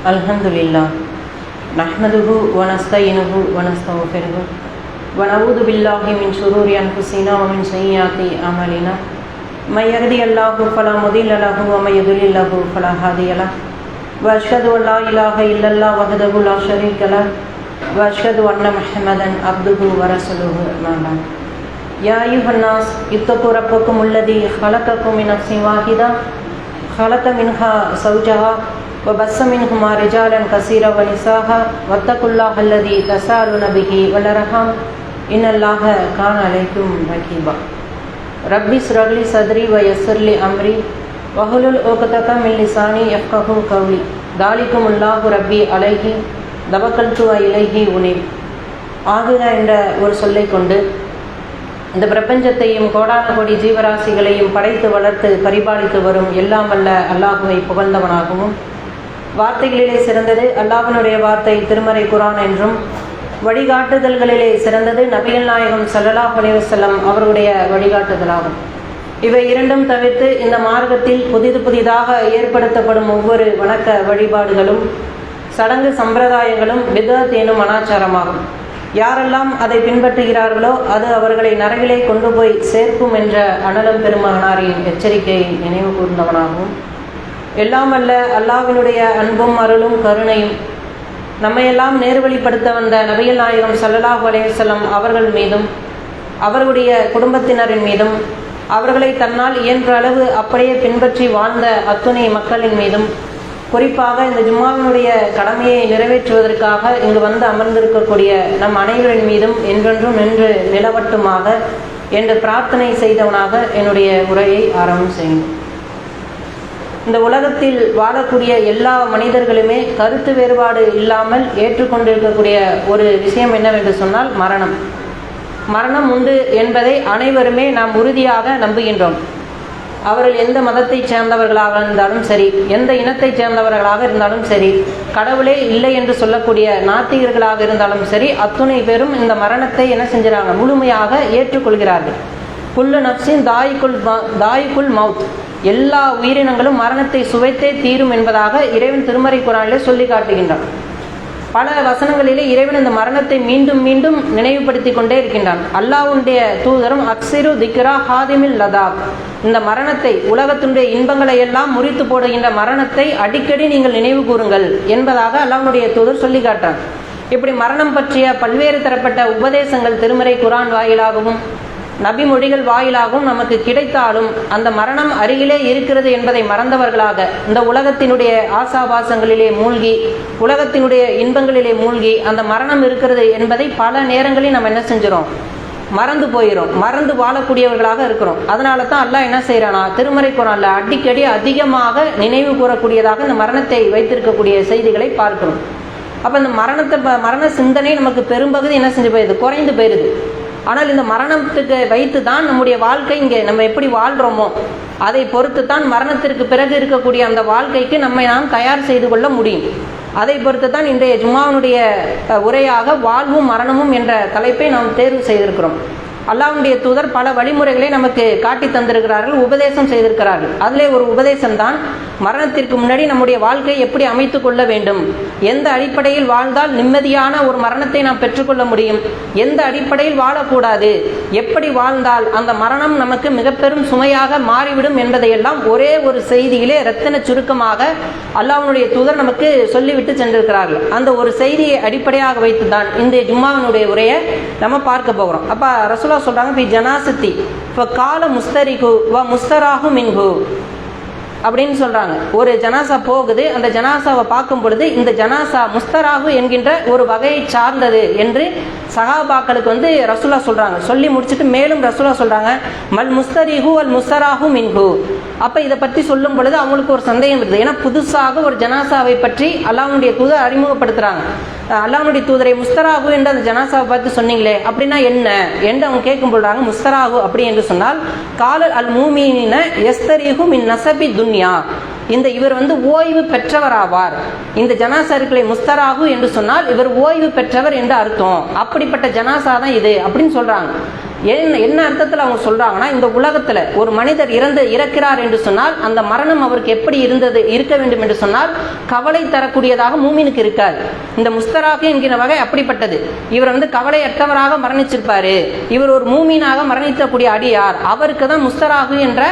Alhamdulillah nahmaduhu wa nasta'inuhu wa nastaghfiruh wa na'udzu billahi min shururi anfusina wa min sayyiati a'malina may yahdihillahu fala mudilla lahu wa may yudlil lahu fala hadiya lahu wa ashhadu an la ilaha illallah wahdahu la sharika lahu wa ashhadu anna muhammadan abduhu wa rasuluhu amma ba'd ya ayyuhan nas ittaqu rabbakum alladhi khalaqakum min nafsin wahidah khalaqa minha zawjaha وبث منهما رجالا كثيرا ونساء واتقوا الله الذي تساءلون به والأرحام إن الله كان عليكم رقيبا رب اشرح لي صدري ويسر لي أمري واحلل عقدة من لساني يفقهوا قولي ذلكم الله ربي عليه توكلت وإليه أنيب ஆகுக என்ற ஒரு சொல்லை கொண்டு இந்த பிரபஞ்சத்தையும் கோடான கோடி ஜீவராசிகளையும் படைத்து வளர்த்து பரிபாலித்து வரும் எல்லாம் வல்ல அல்லாஹுவை புகழ்ந்தவனாகவும் வார்த்தைகளிலே சிறந்தது அல்லாஹ்வினுடைய வார்த்தை திருமறை குர்ஆன் என்றும் வழிகாட்டுதல்களிலே சிறந்தது நபிகள் நாயகம் ஸல்லல்லாஹு அலைஹி வஸல்லம் அவருடைய வழிகாட்டுதலாகும். இவை இரண்டும் தவிர்த்து இந்த மார்க்கத்தில் புதிதாக ஏற்படுத்தப்படும் ஒவ்வொரு வணக்க வழிபாடுகளும் சடங்கு சம்பிரதாயங்களும் பித்அத் எனும் அனாச்சாரமாகும். யாரெல்லாம் அதை பின்பற்றுகிறார்களோ அது அவர்களை நரகிலே கொண்டு போய் சேர்க்கும் என்ற அனலம் பெருமகனாரின் எச்சரிக்கையை நினைவு கூர்ந்தவனாகவும் எல்லாம் அல்ல அல்லாஹ்வினுடைய அன்பும் அருளும் கருணையும் நம்மையெல்லாம் நேர்வழிப்படுத்த வந்த நபிகள் நாயகம் ஸல்லல்லாஹு அலைஹி வஸல்லம் அவர்கள் மீதும் அவர்களுடைய குடும்பத்தினரின் மீதும் அவர்களை தன்னால் இயன்ற அளவு அப்படியே பின்பற்றி வாழ்ந்த அத்துணை மக்களின் மீதும் குறிப்பாக இந்த ஜும்மாவினுடைய கடமையை நிறைவேற்றுவதற்காக இங்கு வந்து அமர்ந்திருக்கக்கூடிய நம் அனைவரின் மீதும் என்றென்றும் நின்று நிலவட்டுமாக என்று பிரார்த்தனை செய்தவனாக என்னுடைய உரையை ஆரம்பம் செய்யும். இந்த உலகத்தில் வாழக்கூடிய எல்லா மனிதர்களுமே கருத்து வேறுபாடு இல்லாமல் ஏற்றுக்கொண்டிருக்கக்கூடிய ஒரு விஷயம் என்னவென்று சொன்னால் மரணம் உண்டு என்பதை அனைவருமே நாம் உறுதியாக நம்புகின்றோம். அவர்கள் எந்த மதத்தை சேர்ந்தவர்களாக இருந்தாலும் சரி, எந்த இனத்தை சேர்ந்தவர்களாக இருந்தாலும் சரி, கடவுளே இல்லை என்று சொல்லக்கூடிய நாத்திகர்களாக இருந்தாலும் சரி, அத்துணை பேரும் இந்த மரணத்தை என்ன செஞ்சுறாங்க, முழுமையாக ஏற்றுக்கொள்கிறார்கள். குல்லு நஃப்ஸின் தாயிக்குல் மவுத், எல்லா உயிரினங்களும் மரணத்தை சுவைத்தே தீரும் என்பதாக இறைவன் திருமறை குர்ஆனிலே சொல்லி காட்டுகின்றான். பல வசனங்களிலே இறைவன் இந்த மரணத்தை மீண்டும் மீண்டும் நினைவுபடுத்தி கொண்டே இருக்கின்றான். அல்லாஹ்வுடைய தூதரும் அக்ஸிரு திக்ரா ஹாதிமில் லதாப், இந்த மரணத்தை, உலகத்தினுடைய இன்பங்களை எல்லாம் முறித்து போடுகின்ற மரணத்தை அடிக்கடி நீங்கள் நினைவு கூறுங்கள் என்பதாக அல்லாஹ்வுடைய தூதர் சொல்லி காட்டான். இப்படி மரணம் பற்றிய பல்வேறு தரப்பட்ட உபதேசங்கள் திருமறை குர்ஆன் வாயிலாகவும் நபி மொழிகள் வாயிலாகவும் நமக்கு கிடைத்தாலும் அந்த மரணம் அருகிலே இருக்கிறது என்பதை மறந்தவர்களாக இந்த உலகத்தினுடைய ஆசாபாசங்களிலே மூழ்கி, உலகத்தினுடைய இன்பங்களிலே மூழ்கி அந்த மரணம் இருக்கிறது என்பதை பல நேரங்களில் நம்ம என்ன செஞ்சிடும், மறந்து போயிடும், மறந்து வாழக்கூடியவர்களாக இருக்கிறோம். அதனால தான் அல்லாஹ் என்ன செய்யறானா, திருமறை குர்ஆன்ல அடிக்கடி அதிகமாக நினைவு கூறக்கூடியதாக இந்த மரணத்தை வைத்திருக்கக்கூடிய செய்திகளை பார்க்கிறோம். அப்ப இந்த மரண சிந்தனை நமக்கு பெரும்பகுதி என்ன செஞ்சு போயிடுது, குறைந்து போயிடுது. ஆனால் இந்த மரணத்துக்கு வைத்து தான் நம்முடைய வாழ்க்கை, இங்கே நம்ம எப்படி வாழ்கிறோமோ அதை பொறுத்து தான் மரணத்திற்கு பிறகு இருக்கக்கூடிய அந்த வாழ்க்கைக்கு நம்மை நாம் தயார் செய்து கொள்ள முடியும். அதை பொறுத்து தான் இன்றைய ஜும்மாவுடைய உரையாக வாழ்வும் மரணமும் என்ற தலைப்பை நாம் தேர்வு செய்திருக்கிறோம். அல்லாஹ்வுடைய தூதர் பல வழிமுறைகளை நமக்கு காட்டி தந்திருக்கிறார்கள், உபதேசம் செய்திருக்கிறார்கள். அதிலே ஒரு உபதேசம் தான் மரணத்திற்கு முன்னாடி நம்முடைய வாழ்க்கையை எப்படி அமைத்து கொள்ள வேண்டும், எந்த அடிப்படையில் வாழ்ந்தால் நிம்மதியான ஒரு மரணத்தை நாம் பெற்றுக்கொள்ள முடியும், எந்த அடிப்படையில் வாழக்கூடாது, எப்படி வாழ்ந்தால் அந்த மரணம் நமக்கு மிக பெரும் சுமையாக மாறிவிடும் என்பதையெல்லாம் ஒரே ஒரு செய்தியிலே ரத்தின சுருக்கமாக அல்லாஹ்வுடைய தூதர் நமக்கு சொல்லிவிட்டு சென்றிருக்கிறார்கள். அந்த ஒரு செய்தியை அடிப்படையாக வைத்து தான் இந்த ஜும்மாவினுடைய உரையை நம்ம பார்க்க போகிறோம். அப்ப ரசூலுல்லாஹ் சொல்றாங்க, பி ஜனாசத்தி ஃபகால முஸ்தரிகு வ முஸ்தராஹு மின்ஹு அப்படின்னு சொல்றாங்க. ஒரு ஜனாசா போகுது, அந்த ஜனாசாவை பார்க்கும் பொழுது இந்த ஜனாசா முஸ்தராஹு என்கின்ற ஒரு வகையை சார்ந்தது என்று சஹாபாக்களுக்கு ரசூலுல்லாஹ் சொல்றாங்க. சொல்லி முடிச்சுட்டு மேலும் ரசூலுல்லாஹ் சொல்றாங்க, மல் முஸ்தரிஹு வல் முஸ்தராஹு மின்ஹு. அப்ப இதை பற்றி சொல்லும் பொழுது அவங்களுக்கு ஒரு சந்தேகம் வருது. ஏன்னா புதுசாக ஒரு ஜனாசாவை பற்றி அல்லாஹ்வுடைய தூதர் அறிமுகப்படுத்துறாங்க. அல்லாஹ்வுடைய தூதரை முஸ்தராஹு என்று அந்த ஜனாசாவை பார்த்து சொன்னீங்களே, அப்படின்னா என்ன என்று அவங்க கேட்கும் பொழுது முஸ்தராஹு அப்படி என்று சொன்னால், காலல் அல் மூமினின யஸ்தரிஹு மின் நஸபி துன்யா, இந்த இவர் ஓய்வு பெற்றவராவார். இந்த ஜனாசா இருக்கிற முஸ்தராஹு என்று சொன்னால் இவர் ஓய்வு பெற்றவர் என்று அர்த்தம். அப்படிப்பட்ட ஜனாசா தான் இது அப்படின்னு சொல்றாங்க. என்ன அர்த்தத்தில் அவங்க சொல்றாங்கன்னா, இந்த உலகத்துல ஒரு மனிதர் இறக்கிறார் என்று சொன்னால் அந்த மரணம் அவருக்கு எப்படி இருக்க வேண்டும் என்று சொன்னால் கவலை தரக்கூடியதாக மூமினுக்கு இருக்காது. இந்த முஸ்தராஹு என்கிற வகை அப்படிப்பட்டது. இவர் கவலையற்றவராக மரணிச்சிருப்பாரு, இவர் ஒரு மூமீனாக மரணிக்கக்கூடிய அடியார், அவருக்கு தான் முஸ்தராஹு என்ற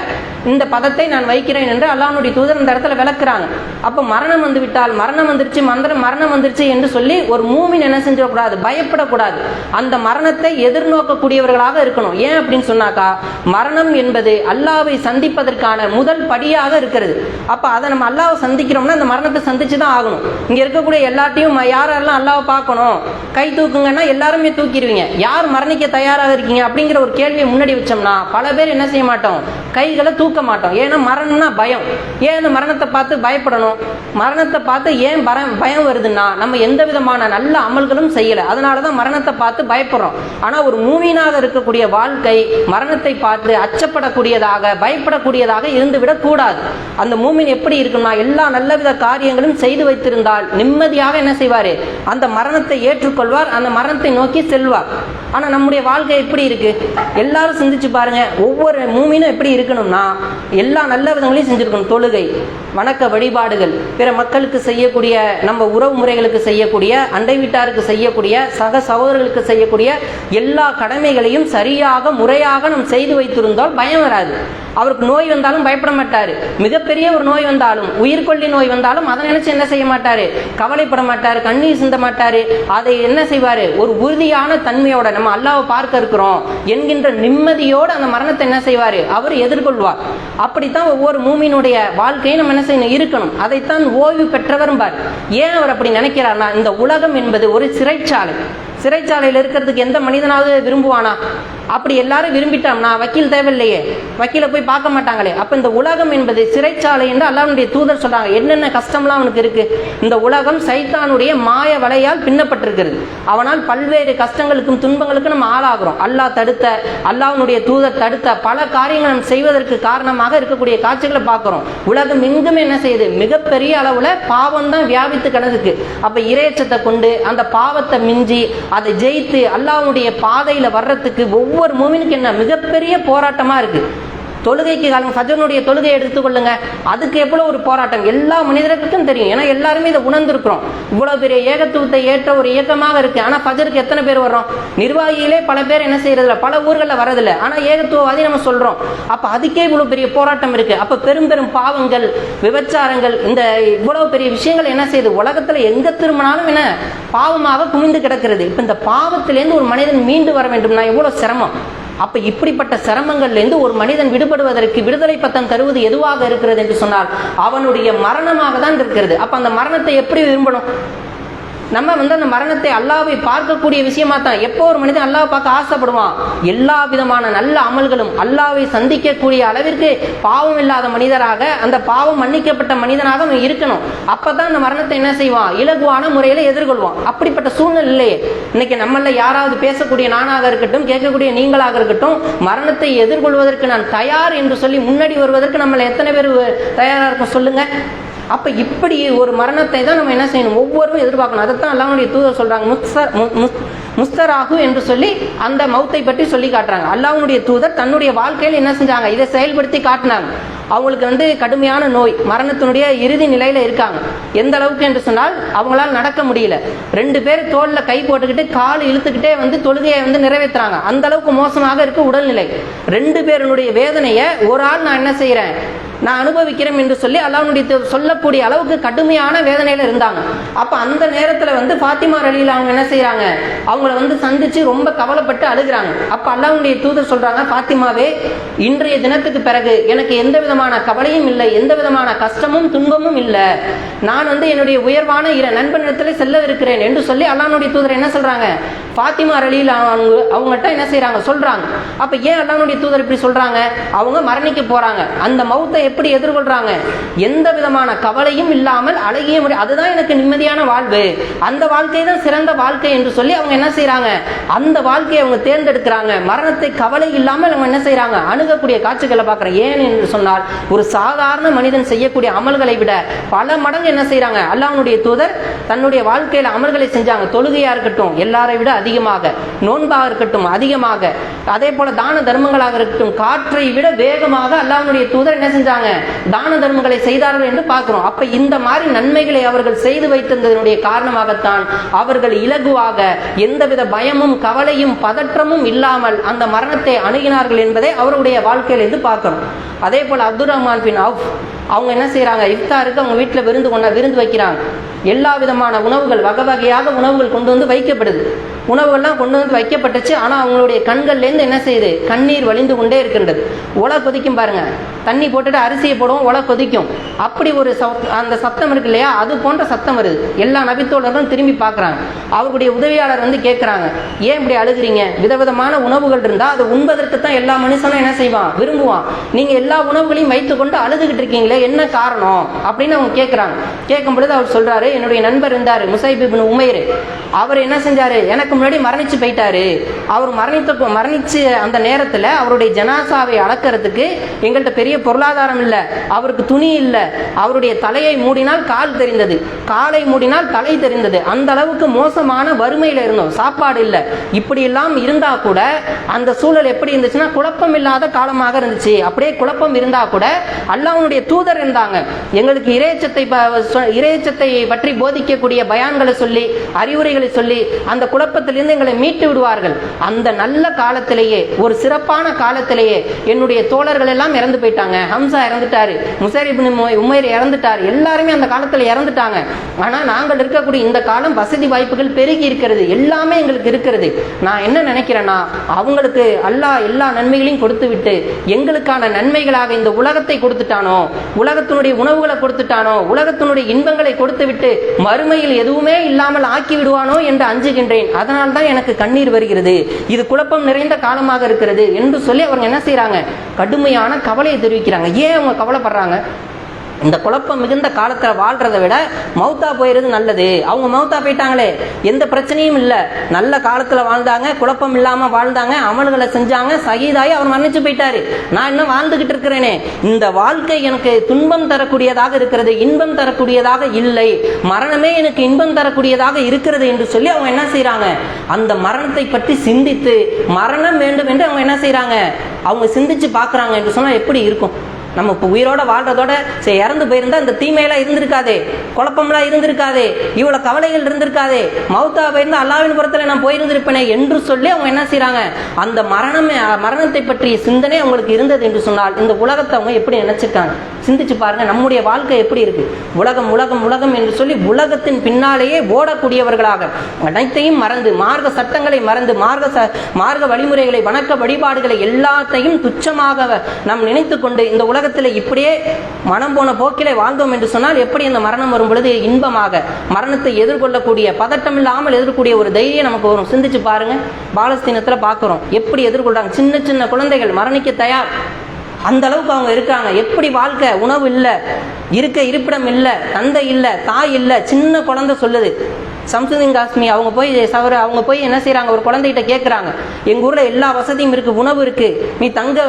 இந்த பதத்தை நான் வைக்கிறேன் என்று அல்லாஹ்வுடைய தூதர் இந்த இடத்துல விளக்குறாங்க. அப்ப மரணம் விட்டால் மரணம் வந்துருச்சு, மரணம் வந்துருச்சு என்று சொல்லி ஒரு மூமின் என்ன செஞ்சிடக்கூடாது, பயப்படக்கூடாது. அந்த மரணத்தை எதிர்நோக்கக்கூடியவர்களாக இருக்கணும். ஏன் அப்படின்னு சொன்னாக்கா, மரணம் என்பது அல்லாஹ்வை சந்திப்பதற்கான முதல் படியாக இருக்கிறது. அப்ப அதை நம்ம அல்லாஹ்வை சந்திக்கிறோம்னா அந்த மரணத்தை சந்திச்சுதான் ஆகணும். இங்க இருக்கக்கூடிய எல்லாத்தையும் யாரெல்லாம் அல்லாஹ்வை பார்க்கணும், கை தூக்குங்கன்னா எல்லாருமே தூக்கிடுவீங்க. யார் மரணிக்க தயாராக இருக்கீங்க அப்படிங்கிற ஒரு கேள்வியை முன்னாடி வச்சோம்னா பல பேர் என்ன செய்ய மாட்டோம், கைகளை தூக்க மாட்டோம். ஏன்னா மரணம்னா பயம். ஏன் அந்த மரணத்தை பார்த்து பயப்படணும்? மரணத்தை பார்த்து ஏன் பயம் வருதுன்னா, நம்ம எந்த விதமான நல்ல அமல்களும் செய்யல, அதனாலதான் மரணத்தை பார்த்து பயப்படுறோம். ஆனா ஒரு மூமினாக இருக்கக்கூடிய வாழ்க்கை மரணத்தை பார்த்து அச்சப்படக்கூடியதாக, பயப்படக்கூடியதாக இருந்துவிடக் கூடாது. அந்த மூமின் எப்படி இருக்குன்னா, எல்லா நல்லவித காரியங்களும் செய்து வைத்திருந்தால் நிம்மதியாக என்ன செய்வாரு, அந்த மரணத்தை ஏற்றுக்கொள்வார், அந்த மரணத்தை நோக்கி செல்வார். ஆனா நம்முடைய வாழ்க்கை எப்படி இருக்கு, எல்லாரும் சிந்திச்சு பாருங்க. ஒவ்வொரு மூமினும் எப்படி இருக்கணும்னா, எல்லா நல்ல விதங்களையும் செஞ்சிருக்கணும். தொழுகை, வணக்க வழிபாடுகள், பிற மக்களுக்கு செய்யக்கூடிய, நம்ம உறவு முறைகளுக்கு செய்யக்கூடிய, அண்டை வீட்டாருக்கு செய்யக்கூடிய, சக சகோதரர்களுக்கு செய்யக்கூடிய எல்லா கடமைகளையும் சரியாக முறையாக நம்ம செய்து வைத்திருந்தால் பயம் வராது. அவருக்கு நோய் வந்தாலும் பயப்பட மாட்டாரு. மிகப்பெரிய ஒரு நோய் வந்தாலும், உயிர்கொல்லி நோய் வந்தாலும் அதை நினைச்சு என்ன செய்ய மாட்டாரு, கவலைப்பட மாட்டாரு, கண்ணீர் சிந்த மாட்டாரு. அதை என்ன செய்வாரு, ஒரு உறுதியான தன்மையோட நம்ம அல்லாஹ்வை பார்க்க இருக்கிறோம் என்கின்ற நிம்மதியோடு அந்த மரணத்தை என்ன செய்வாரு, அவர் எதிர்கொள்வார். அப்படித்தான் ஒவ்வொரு மூமினுடைய வாழ்க்கையை நம்ம என்ன செய்யணும், இருக்கணும். அதைத்தான் ஓய்வு பெற்றவர் பார். ஏன் அவர் அப்படி நினைக்கிறார்னா, இந்த உலகம் என்பது ஒரு சிறைச்சாலை. சிறைச்சாலையில் இருக்கிறதுக்கு எந்த மனிதனாவது விரும்புவானா? அப்படி எல்லாரும் விரும்பிட்டோம்னா வக்கீல் தேவையில்லையே, வக்கீலை போய் பார்க்க மாட்டாங்களே. அப்ப இந்த உலகம் என்பது சிறைச்சாலை என்று அல்லாஹ்வுடைய தூதர் சொல்றாங்க. என்னென்ன கஷ்டம்லாம் அவனுக்கு இருக்கு. இந்த உலகம் சைத்தானுடைய மாய வலையால் பின்னப்பட்டிருக்கிறது. அவனால் பல்வேறு கஷ்டங்களுக்கும் துன்பங்களுக்கும் நம்ம ஆளாகிறோம். அல்லாஹ் தடுத்த, அல்லாஹ்வுடைய தூதர் தடுத்த பல காரியங்கள் நம்ம செய்வதற்கு காரணமாக இருக்கக்கூடிய காட்சிகளை பார்க்கிறோம். உலகம் எங்குமே என்ன செய்யுது, மிகப்பெரிய அளவுல பாவம் தான் வியாபித்து கிடக்கு. அப்ப இறையச்சத்தை கொண்டு அந்த பாவத்தை மிஞ்சி அதை ஜெயித்து அல்லாஹ்வுடைய பாதையில் வர்றதுக்கு ஒவ்வொரு மூமினுக்கு என்ன மிகப்பெரிய போராட்டமாக இருக்குது. தொழுகைக்கு காலம் ஃபஜ்ருடைய தொழுகை எடுத்துக்கொள்ளுங்க, அதுக்கு எவ்வளோ ஒரு போராட்டம் எல்லா மனிதர்களுக்கும் தெரியும். ஏன்னா எல்லாருமே இதை உணர்ந்திருக்கிறோம். இவ்வளோ பெரிய ஏகத்துவத்தை ஏற்ற ஒரு இயக்கமாக இருக்கு. ஆனால் ஃபஜ்ருக்கு எத்தனை பேர் வர்றோம்? நிர்வாகிகளே பல பேர் என்ன செய்யறதில்ல, பல ஊர்களில் வரதில்லை. ஆனால் ஏகத்துவவாதி நம்ம சொல்றோம். அப்போ அதுக்கே இவ்வளோ பெரிய போராட்டம் இருக்கு. அப்போ பெரும் பெரும் பாவங்கள், விபச்சாரங்கள், இந்த இவ்வளவு பெரிய விஷயங்கள் என்ன செய்யுது? உலகத்தில் எங்க திரும்பினாலும் என்ன பாவமாக குமிந்து கிடக்கிறது. இப்போ இந்த பாவத்திலேருந்து ஒரு மனிதன் மீண்டு வர வேண்டும்னா எவ்வளோ சிரமம். அப்ப இப்படிப்பட்ட சிரமங்கள்லேருந்து ஒரு மனிதன் விடுபடுவதற்கு விடுதலை பத்தம் தருவது எதுவாக இருக்கிறது என்று சொன்னால் அவனுடைய மரணமாக தான் இருக்கிறது. அப்ப அந்த மரணத்தை எப்படி விரும்பணும்? நம்ம அந்த மரணத்தை அல்லாஹ்வை பார்க்கக்கூடிய விஷயமா தான். எப்போ ஒரு மனிதன் அல்லாஹ்வை பார்க்க ஆசைப்படுவான்? எல்லா விதமான நல்ல அமல்களும் அல்லாஹ்வை சந்திக்கக்கூடிய அளவிற்கு பாவம் இல்லாத மனிதராக, அந்த பாவம் மன்னிக்கப்பட்ட மனிதனாக அவன் இருக்கணும். அப்பதான் அந்த மரணத்தை என்ன செய்வான்? இலகுவான முறையில எதிர்கொள்வான். அப்படிப்பட்ட சூழ்நிலை இல்லையே இன்னைக்கு. நம்மள யாராவது பேசக்கூடிய நானாக இருக்கட்டும், கேட்கக்கூடிய நீங்களாக இருக்கட்டும், மரணத்தை எதிர்கொள்வதற்கு நான் தயார் என்று சொல்லி முன்னாடி வருவதற்கு நம்மள எத்தனை பேர் தயாரா இருக்கும் சொல்லுங்க. அப்ப இப்படி ஒரு மரணத்தை தான் நம்ம என்ன செய்யணும்? ஒவ்வொருவரும் எதிர்பார்க்கணும். அதைத்தான் அல்லாஹ்வுடைய தூதர் சொல்றாங்க, முஸ்தராகு என்று சொல்லி அந்த மௌத்தை பற்றி சொல்லி காட்டுறாங்க. அல்லாஹ்வுடைய தூதர் தன்னுடைய வாழ்க்கையில் என்ன செஞ்சாங்க? இதை செயல்படுத்தி காட்டினாங்க. அவங்களுக்கு கடுமையான நோய், மரணத்தினுடைய இறுதி நிலையில இருக்காங்க. எந்த அளவுக்கு என்று சொன்னால் அவங்களால நடக்க முடியல. 2 பேர் தோல்ல கை போட்டுக்கிட்டு கால் இழுத்துக்கிட்டே தொழுகையை நிறைவேற்றுறாங்க. அந்த அளவுக்கு மோசமாக இருக்கு உடல்நிலை. 2 பேருடைய வேதனையை ஒரு ஆள் நான் என்ன செய்யறேன், நான் அனுபவிக்கிறேன் என்று சொல்லி அல்லாஹ்வுடைய சொல்லக்கூடிய அளவுக்கு கடுமையான வேதனையில இருந்தாங்க. அப்ப அந்த நேரத்துல ஃபாத்திமா ரலியல்லாஹு அவங்க என்ன செய்யறாங்க? அவங்கள சந்திச்சு ரொம்ப கவலைப்பட்டு அழுகிறாங்க. அப்ப அல்லாஹ்வுடைய தூதர் சொல்றாங்க, ஃபாத்திமாவே, இன்றைய தினத்துக்கு பிறகு எனக்கு எந்த விதமான கவலையும் இல்லை, எந்த விதமான கஷ்டமும் துன்பமும் இல்லை. நான் என்னுடைய உயர்வான நண்பனிடத்துல செல்ல இருக்கிறேன் என்று சொல்லி அல்லாஹ்வுடைய தூதர் என்ன சொல்றாங்க? ஃபாத்திமா ரலியல்லாஹு அவங்ககிட்ட என்ன செய்யறாங்க? சொல்றாங்க. அப்ப ஏன் அல்லாஹ்வுடைய தூதர் இப்படி சொல்றாங்க? அவங்க மரணிக்க போறாங்க. அந்த மௌத்தை எப்படி எதிர்கொள்றாங்க? எந்த விதமான கவலையும் இல்லாமல் அழகிய முறை, அதுதான் எனக்கு நிம்மதியான வாழ்வு, அந்த வாழ்க்கை தான் சிறந்த வாழ்க்கை என்று சொல்லி அவங்க என்ன செய்யறாங்க? அந்த வாழ்க்கையை அவங்க தேர்ந்தெடுக்கிறாங்க. மரணத்தை கவலை இல்லாமல் அவங்க என்ன செய்யறாங்க? அணுகக்கூடிய காட்சிகளை பார்க்கிறேன். ஏன் என்று சொன்னால் ஒரு சாதாரண மனிதன் செய்யக்கூடிய அமல்களை விட பல மடங்கு என்ன செய்யறாங்க? அல்லாஹ்வுடைய தூதர் தன்னுடைய வாழ்க்கையில அமல்களை செஞ்சாங்க. தொழுகையா இருக்கட்டும் எல்லாரை விட அதிகமாக, நோன்பாக இருக்கட்டும் அதிகமாக, அதே போல தான தர்மங்களாக இருக்கட்டும் காற்றை விட வேகமாக அல்லாஹ்வுடைய தூதர் என்ன செஞ்சாங்க? தான தர்மங்களை செய்தார்கள் என்று பார்க்கிறோம். அப்ப இந்த மாதிரி நன்மைகளை அவர்கள் செய்து வைத்திருந்ததனுடைய காரணமாகத்தான் அவர்கள் இலகுவாக எந்தவித பயமும் கவலையும் பதற்றமும் இல்லாமல் அந்த மரணத்தை அணுகினார்கள் என்பதை அவருடைய வாழ்க்கையிலிருந்து பார்க்கிறோம். அதே போல அப்துல் ரஹ்மான் பின் அவுஃப் அவங்க என்ன செய்யறாங்க? இஃப்தாருக்கு அவங்க வீட்டில் விருந்து வைக்கிறாங்க. எல்லா விதமான உணவுகள், வகை வகையாக உணவுகள் கொண்டு வைக்கப்படுது. உணவுகள்லாம் கொண்டு வைக்கப்பட்டுச்சு. ஆனால் அவங்களுடைய கண்கள்லேருந்து என்ன செய்யுது? கண்ணீர் வழிந்து கொண்டே இருக்கின்றது. ஒலை கொதிக்கும் பாருங்க, தண்ணி போட்டுட்டு அரிசியை போடுவோம், ஒலை கொதிக்கும். அப்படி ஒரு அந்த சத்தம் இருக்கு இல்லையா, அது போன்ற சத்தம் வருது. எல்லா நபித்தோழர்களும் திரும்பி பார்க்குறாங்க. அவர்களுடைய உதவியாளர் கேட்குறாங்க, ஏன் இப்படி அழுகிறீங்க? விதவிதமான உணவுகள் இருந்தால் அது உண்பதற்கு தான் எல்லா மனுஷனும் என்ன செய்வான்? விரும்புவான். நீங்கள் எல்லா உணவுகளையும் வைத்துக்கொண்டு அழுதுகிட்டு இருக்கீங்களே, என்ன காரணம் அப்படின்னு அவங்க கேட்குறாங்க. கேட்கும் பொழுது அவர் சொல்றாரு, என்னுடைய நண்பர் இருந்தார் முசைப் இப்னு உமைர், அவர் என்ன செஞ்சாரு? எனக்கு முன்னாடி மரணிச்சு போயிட்டாரு. அவர் மரணிச்சு அந்த நேரத்தில் அவருடைய ஜனாசாவை அளக்கிறதுக்கு எங்கள்கிட்ட பெரிய பொருளாதாரம் இல்லை, அவருக்கு துணி இல்லை, அவருடைய தலையை மூடினால் கால் தெரிந்தது, காலை மூடினால் தலை தெரிந்தது. அந்த அளவுக்கு மோசமான வறுமையில் இருந்தோம், சாப்பாடு இல்லை. இப்படி எல்லாம் இருந்தா கூட அந்த சூழல் எப்படி இருந்துச்சுன்னா குழப்பம் இல்லாத காலமாக இருந்துச்சு. அப்படியே குழப்பம் இருந்தா கூட அல்லாஹ்வுடைய தூதர் இருந்தாங்க. எங்களுக்கு இறையச்சத்தை பற்றி போதிக்கக்கூடிய பயான்களை சொல்லி, அறிவுரைகளை சொல்லி அந்த குழப்பத்திலிருந்து எங்களை மீட்டு விடுவார்கள். அந்த நல்ல காலத்திலேயே, ஒரு சிறப்பான காலத்திலேயே என்னுடைய தோழர்கள் எல்லாம் இறந்து போயிட்டாங்க. ஹம்சா இறந்துட்டாரு, முசைப் இப்னு உமைர் இறந்துட்டார், எல்லாருமே அந்த காலத்தில் இறந்துட்டாங்க. ஆனால் நாங்கள் இருக்கக்கூடிய இந்த காலம் வசதி வாய்ப்புகள் பெருகி இருக்கிறது, எல்லாமே எங்களுக்கு இருக்கிறது. நான் என்ன நினைக்கிறேன்னா, அவங்களுக்கு அல்லாஹ் எல்லா நன்மைகளையும் கொடுத்து விட்டு எங்களுக்கான நன்மைகளாக இந்த உலகத்தை கொடுத்துட்டானோ, உலகத்தினுடைய உணவுகளை கொடுத்துட்டானோ, உலகத்தினுடைய இன்பங்களை கொடுத்து விட்டு மறுமையில் எதுவுமே இல்லாமல் ஆக்கி விடுவானோ என்று அஞ்சுகின்றேன். அதனால் தான் எனக்கு கண்ணீர் வருகிறது, இது குழப்பம் நிறைந்த காலமாக இருக்கிறது என்று சொல்லி அவங்க என்ன செய்யறாங்க? கடுமையான கவலையை தெரிவிக்கிறாங்க. ஏன் அவங்க கவலைப்படுறாங்க? இந்த குழப்பம் மிகுந்த காலத்தில் வாழ்றதை விட மௌத்தா போயிடுறது நல்லது. அவங்க மௌத்தா போயிட்டாங்களே, எந்த பிரச்சனையும் இல்லை, நல்ல காலத்தில் வாழ்ந்தாங்க, குழப்பம் இல்லாமல் வாழ்ந்தாங்க, அமல்களை செஞ்சாங்க, சகிதாயி அவர் மன்னிச்சு போயிட்டாரு. நான் இன்னும் வாழ்ந்துகிட்டு இருக்கிறேனே, இந்த வாழ்க்கை எனக்கு துன்பம் தரக்கூடியதாக இருக்கிறது, இன்பம் தரக்கூடியதாக இல்லை, மரணமே எனக்கு இன்பம் தரக்கூடியதாக இருக்கிறது என்று சொல்லி அவங்க என்ன செய்யறாங்க, அந்த மரணத்தை பற்றி சிந்தித்து மரணம் வேண்டும் என்று அவங்க என்ன செய்யறாங்க, அவங்க சிந்திச்சு பார்க்கறாங்க என்று சொன்னா எப்படி இருக்கும்? நம்ம இப்போ உயிரோட வாழ்றதோட சரி இறந்து போயிருந்தா இந்த தீமையெல்லாம் இருந்திருக்காதே, குழப்பம்லாம் இருந்திருக்காதே, இவ்வளோ கவலைகள் இருந்திருக்காதே, மௌத்தா போயிருந்தா அல்லாஹ்வின் புறத்தில் நான் போயிருந்திருப்பேனே என்று சொல்லி அவங்க என்ன செய்யறாங்க, அந்த மரணத்தை பற்றிய சிந்தனை அவங்களுக்கு இருந்தது என்று சொன்னால் இந்த உலகத்தை அவங்க எப்படி நினைச்சிருக்காங்க சிந்திச்சு பாருங்க. நம்முடைய வாழ்க்கை எப்படி இருக்கு? உலகம் உலகம் உலகம் என்று சொல்லி உலகத்தின் பின்னாலேயே ஓடக்கூடியவர்களாக அனைத்தையும் மறந்து, மார்க்க சட்டங்களை மறந்து, மார்க்க வழிமுறைகளை, வணக்க வழிபாடுகளை எல்லாத்தையும் துச்சமாக நாம் நினைத்து கொண்டு இந்த உலகத்தில் இப்படியே மனம் போன போக்கிலே வாழ்ந்தோம் என்று சொன்னால் எப்படி இந்த மரணம் வரும் பொழுது இன்பமாக மரணத்தை எதிர்கொள்ளக்கூடிய, பதட்டம் இல்லாமல் எதிர்கொள்ளக்கூடிய ஒரு தைரியம் நமக்கு வரும். சிந்திச்சு பாருங்க. பாலஸ்தீனத்தில் பார்க்கிறோம் எப்படி எதிர்கொள்றாங்க. சின்ன சின்ன குழந்தைகள் மரணிக்க தயார், அந்த அளவுக்கு அவங்க இருக்காங்க. எப்படி வாழ்க்கை, உணவு இல்லை, இருக்க இருப்பிடம் இல்லை, தந்தை இல்லை, தாய் இல்லை, சின்ன குழந்தை சொல்லுது. சம்சுதீன் காஸ்மி அவங்க போய் என்ன செய்யறாங்க, ஒரு குழந்தைகிட்ட கேட்குறாங்க, எங்கள் ஊரில் எல்லா வசதியும் இருக்கு, உணவு இருக்கு, நீ தங்க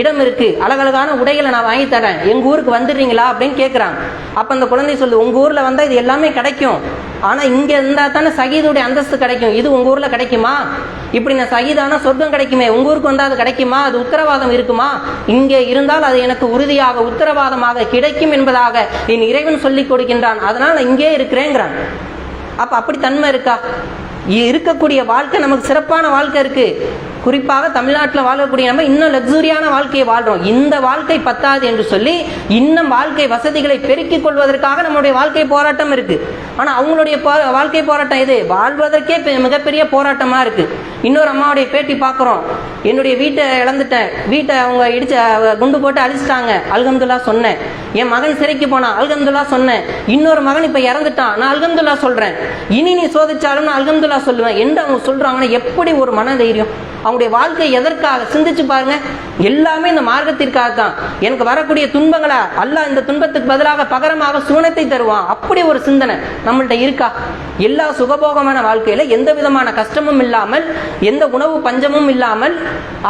இடம் இருக்கு, அழகழகான உடைகளை நான் வாங்கி தரேன், எங்கள் ஊருக்கு வந்துடுறீங்களா அப்படின்னு கேட்குறாங்க. அப்போ அந்த குழந்தை சொல்லுது, உங்கள் ஊரில் வந்தால் இது எல்லாமே கிடைக்கும், ஆனால் இங்கே இருந்தால் தானே சகீதுடைய அந்தஸ்து கிடைக்கும், இது உங்கள் ஊரில் கிடைக்குமா? இப்படி நான் சகீதான சொர்க்கம் கிடைக்குமே, உங்கள் ஊருக்கு வந்தால் அது கிடைக்குமா? அது உத்தரவாதம் இருக்குமா? இங்கே இருந்தால் அது எனக்கு உறுதியாக உத்தரவாதமாக கிடைக்கும் என்பதாக என் இறைவன் சொல்லிக் கொடுக்கின்றான், அதனால் நான் இங்கே இருக்கிறேங்கிறான். அப்ப அப்படி தன்மை இருக்கா? இருக்கக்கூடிய வாழ்க்கை நமக்கு சிறப்பான வாழ்க்கை இருக்கு. குறிப்பாக தமிழ்நாட்டில் வாழக்கூடிய நம்ம இன்னும் லக்ஸூரியான வாழ்க்கையை வாழ்றோம். இந்த வாழ்க்கை பத்தாது என்று சொல்லி இன்னும் வாழ்க்கை வசதிகளை பெருக்கிக் கொள்வதற்காக நம்மளுடைய வாழ்க்கை போராட்டம் இருக்கு. ஆனா அவங்களுடைய வாழ்க்கை போராட்டம் இது வாழ்வதற்கே மிகப்பெரிய போராட்டமா இருக்கு. இன்னொரு அம்மாவுடைய பேட்டி பார்க்குறோம், என்னுடைய வீட்டை இழந்துட்டேன், வீட்டை அவங்க குண்டு போட்டு அழிச்சிட்டாங்க, அல்ஹம்துலில்லா சொன்னேன். என் மகன் சிறைக்கு போனான், அல்ஹம்துலில்லா சொன்னேன். இன்னொரு மகன் இப்ப இறந்துட்டான், நான் அல்ஹம்துலில்லா சொல்றேன். இனி நீ சோதிச்சாலும் நான் அல்ஹம்துலில்லா சொல்லுவேன் என்று அவங்க சொல்றாங்கன்னா எப்படி ஒரு மனதைரியம்? அவங்களுடைய வாழ்க்கை எதற்காக சிந்திச்சு பாருங்க. எல்லாமே இந்த மார்க்கத்திற்காக தான். எனக்கு வரக்கூடிய துன்பங்களா அல்லாஹ் இந்த துன்பத்துக்கு பதிலாக பகரமாக சுவனத்தை தருவான், அப்படி ஒரு சிந்தனை நம்மள்ட்ட இருக்கா? எல்லா சுகபோகமான வாழ்க்கையில எந்த விதமான கஷ்டமும் இல்லாமல், எந்த உணவு பஞ்சமும் இல்லாமல்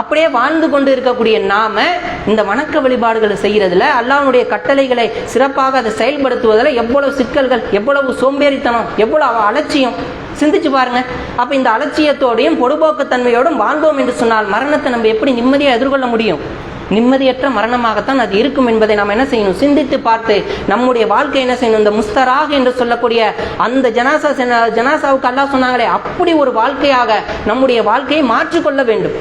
அப்படியே வாழ்ந்து கொண்டு இருக்கக்கூடிய நாம இந்த வணக்க வழிபாடுகளை செய்யறதுல, அல்லாஹ்வுடைய கட்டளைகளை சிறப்பாக அதை செயல்படுத்துவதில் எவ்வளவு சிக்கல்கள், எவ்வளவு சோம்பேறித்தனம், எவ்வளவு அலட்சியம் சிந்திச்சு பாருங்க. அப்ப இந்த அலட்சியத்தோடையும் பொடுபோக்குத்தன்மையோடும் வாழ்ந்தோம் என்று சொன்னால் மரணத்தை நம்ம எப்படி நிம்மதியாக எதிர்கொள்ள முடியும்? நிம்மதியற்ற மரணமாகத்தான் அது இருக்கும் என்பதை நாம் என்ன செய்யணும், சிந்தித்து பார்த்து நம்முடைய வாழ்க்கை என்ன செய்யணும். இந்த முஸ்தராக என்று சொல்லக்கூடிய அந்த ஜனாசாவுக்கு அல்லாஹ் சொன்னாங்களே, அப்படி ஒரு வாழ்க்கையாக நம்முடைய வாழ்க்கையை மாற்றிக்கொள்ள வேண்டும்.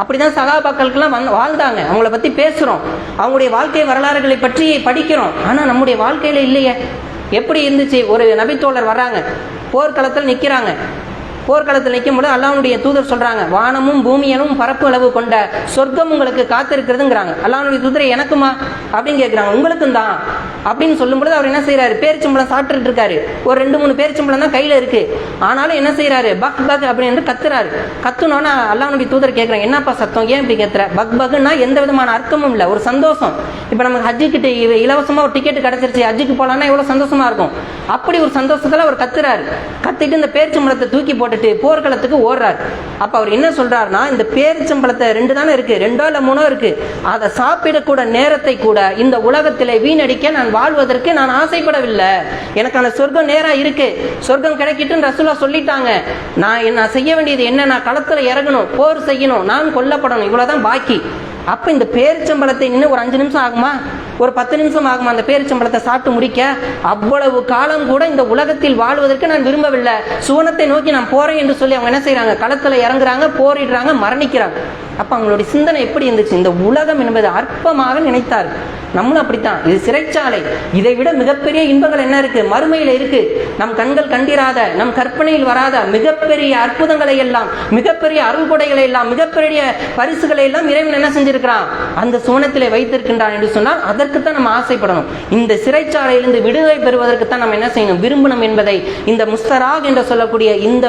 அப்படிதான் சகாபாக்களுக்கெல்லாம் வாழ்ந்தாங்க. அவங்கள பத்தி பேசுறோம், அவங்களுடைய வாழ்க்கை வரலாறுகளை பற்றி படிக்கிறோம். ஆனா நம்முடைய வாழ்க்கையில இல்லையே. எப்படி இருந்துச்சு? ஒரு நபித்தோழர் வர்றாங்க, போர்க்களத்தில் நிற்கிறாங்க. போர்க்களத்தில் நிற்கும் போது அல்லாஹ்வுடைய தூதர் சொல்றாங்க, வானமும் பூமியனும் பரப்பு அளவு கொண்ட சொர்க்கம் உங்களுக்கு காத்திருக்கிறதுங்கிறாங்க. அல்லாஹ்வுடைய தூதரை எனக்குமா அப்படின்னு கேட்கிறாங்க. உங்களுக்கும் தான் அப்படின்னு சொல்லும் பொழுது அவர் என்ன செய்யறாரு, பேரிச்சம்பளம் சாப்பிட்டுட்டு இருக்காரு. ஒரு 2-3 பேரிச்சம்பளம் தான் கையில இருக்கு. ஆனாலும் என்ன செய்யறாரு, பக் பக் அப்படின்னு கத்துறாரு. கத்துனோன்னா அல்லாஹ்வுடைய தூதர் கேட்கிறாங்க, என்னப்பா சத்தம், ஏன் இப்படி கத்துற? பக் பக்னா எந்த விதமான அர்த்தமும் இல்லை, ஒரு சந்தோஷம். இப்ப நமக்கு ஹஜ்ஜுக்கிட்ட இலவசமா ஒரு டிக்கெட் கிடைச்சிருச்சு, ஹஜ்ஜுக்கு போலான்னா எவ்வளவு சந்தோஷமா இருக்கும். அப்படி ஒரு சந்தோஷத்துல அவர் கத்துறாரு. கத்திட்டு இந்த பேரிச்சம்பளத்தை தூக்கி போட்டு போர்க்களத்துக்கு ஓடுறாரு. அப்ப அவர் என்ன சொல்றாருன்னா, இந்த பேரிச்சம்பளத்தை 2 தானே இருக்கு, 2 இல்ல 3 இருக்கு, அதை சாப்பிடக்கூட நேரத்தை கூட இந்த உலகத்திலே வீணடிக்க நான் வாழ்வதற்கு நான் ஆசைப்படவில்லை. எனக்கான சொர்க்கம் நேரா இருக்கு, சொர்க்கம் கிடைக்கிட்டு ரசூலுல்லாஹ் சொல்லிட்டாங்க. நான் செய்ய வேண்டியது என்ன, நான் களத்துல இறங்கணும், போர் செய்யணும், நான் கொல்லப்படணும், இவ்வளவுதான் பாக்கி. அப்ப இந்த பேரிச்சம்பளத்தை இன்னும் ஒரு 5 நிமிஷம் ஆகுமா, ஒரு 10 நிமிஷம் ஆகுமா அந்த பேரிச்சம்பளத்தை சாப்பிட்டு முடிக்க? அவ்வளவு காலம் கூட இந்த உலகத்தில் வாழ்வதற்கு நான் விரும்பவில்லை, சுவனத்தை நோக்கி நான் போறேன் என்று சொல்லி அவங்க என்ன செய்யறாங்க, களத்துல இறங்குறாங்க, போரிடுறாங்க, மரணிக்கிறாங்க. அப்ப அவங்களுடைய சிந்தனை எப்படி இருந்துச்சு? இந்த உலகம் என்பது அற்பமாக நினைத்தார். நம்மளும் அப்படித்தான். இது சிறைச்சாலை, இதை விட மிகப்பெரிய இன்பங்கள் என்ன இருக்கு, மறுமையில இருக்கு. நம் கண்கள் கண்டிராத, நம் கற்பனையில் வராத மிகப்பெரிய அற்புதங்களை எல்லாம், மிகப்பெரிய அருள் கொடைகளை எல்லாம், மிகப்பெரிய பரிசுகளை எல்லாம் இறைவன் என்ன செஞ்சிருக்கிறான், அந்த சுவனத்திலே வைத்திருக்கின்றான் என்று சொன்னால் அதற்குத்தான் நம்ம ஆசைப்படணும். இந்த சிறைச்சாலையிலிருந்து விடுதலை பெறுவதற்குத்தான் நம்ம என்ன செய்யணும், விரும்பணும் என்பதை இந்த முஸ்தராக் என்று சொல்லக்கூடிய இந்த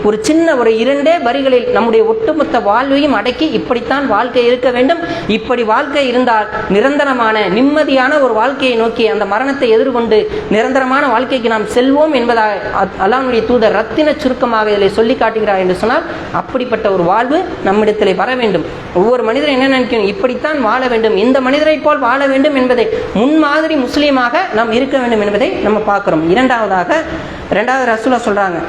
ஒரு சின்ன ஒரு 2 வரிகளில் நம்முடைய ஒட்டுமொத்த வாழ்வையும் அடக்கி இப்படித்தான் வாழ்க்கை இருக்க வேண்டும், இப்படி வாழ்க்கை இருந்தால் நிரந்தரமான நிம்மதியான ஒரு வாழ்க்கையை நோக்கி அந்த மரணத்தை எதிர்கொண்டு நிரந்தரமான வாழ்க்கைக்கு நாம் செல்வோம் என்பதாக அல்லாஹ்வுடைய தூதர் ரத்தின சுருக்கமாக இதில் சொல்லி காட்டுகிறார் என்று சொன்னால், அப்படிப்பட்ட ஒரு வாழ்வு நம்மிடத்தில் வர வேண்டும். ஒவ்வொரு மனிதரும் என்ன நினைக்கணும், இப்படித்தான் வாழ வேண்டும், இந்த மனிதரை போல் வாழ வேண்டும் என்பதை முன்மாதிரி முஸ்லீமாக நாம் இருக்க வேண்டும் என்பதை நம்ம பார்க்கிறோம். இரண்டாவது ரசூலுல்லாஹ் சொல்றாங்க,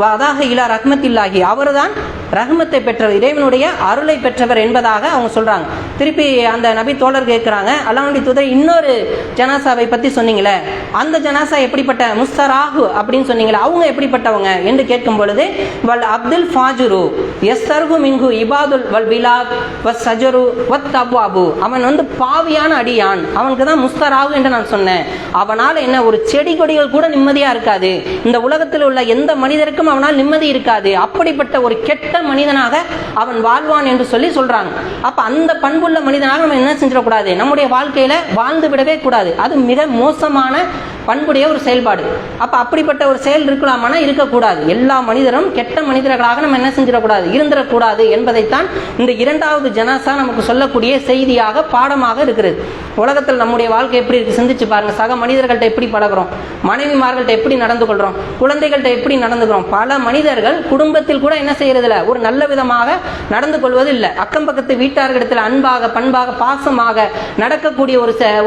வாதாக இலா ரஹ்மத்தில்லாஹி, அவர்தான் ரஹ்மத்தை பெற்றவர், இறைவனுடைய அருளை பெற்றவர் என்பதாக அவங்க சொல்றாங்க. திருப்பி அந்த நபி தோழர் கேட்கிறாங்க, அல்லாஹ்வுடைய தூதர் இன்னொரு ஜனாசாவை பத்தி சொன்னீங்களே, அந்த ஜனாசா எப்படிப்பட்ட முஸ்தராஹு அப்படின்னு சொன்னீங்களே, அவங்க எப்படிப்பட்டவங்க என்று கேட்கும் பொழுது, வல் அப்துல் ஃபாஜுரு யஸ்தர்ஹு மின்ஹு இபாதுல் வல் பிலாத் வஸ் சஜரு வத் தப்வாபு, அவன் பாவியான அடியான், அவனுக்கு தான் முஸ்தராஹு என்று நான் சொன்னேன். அவனால் என்ன, ஒரு செடி கொடிகள் கூட நிம்மதியா இருக்காது, இந்த உலகத்தில் உள்ள எந்த மனிதருக்கும் அவனால் நிம்மதி இருக்காது, அப்படிப்பட்ட ஒரு கெட்ட மனிதனாக அவன் வாழ்வான் என்று சொல்லி சொல்றாங்க. அப்ப அந்த பண்புள்ள மனிதனாக நம்ம என்ன செஞ்சிடக்கூடாது, நம்முடைய வாழ்க்கையில வாழ்ந்து விடவே கூடாது. அது மிக மோசமான பண்புடைய ஒரு செயல்பாடு. அப்ப அப்படிப்பட்ட ஒரு செயல் இருக்கலாமானா இருக்கக்கூடாது. எல்லா மனிதரும் கெட்ட மனிதர்களாக நம்ம என்ன செஞ்சிடக்கூடாது, இருந்துடக்கூடாது என்பதைத்தான் இந்த இரண்டாவது ஜனாசா நமக்கு சொல்லக்கூடிய செய்தியாக பாடமாக இருக்கிறது. உலகத்தில் நம்முடைய வாழ்க்கை எப்படி இருக்கு சிந்திச்சு பாருங்க. சக மனிதர்கள்ட்ட எப்படி பழகிறோம், மனைவிமார்கள்ட்ட எப்படி நடந்து கொள்றோம், குழந்தைகள்கிட்ட எப்படி நடந்துக்கிறோம். பல மனிதர்கள் குடும்பத்தில் கூட என்ன செய்யறதில்ல, ஒரு நல்ல விதமாக நடந்து கொள்வது இல்லை. அக்கம் பக்கத்து வீட்டார்களிடத்தில் அன்பாக பண்பாக பாசமாக நடக்கக்கூடிய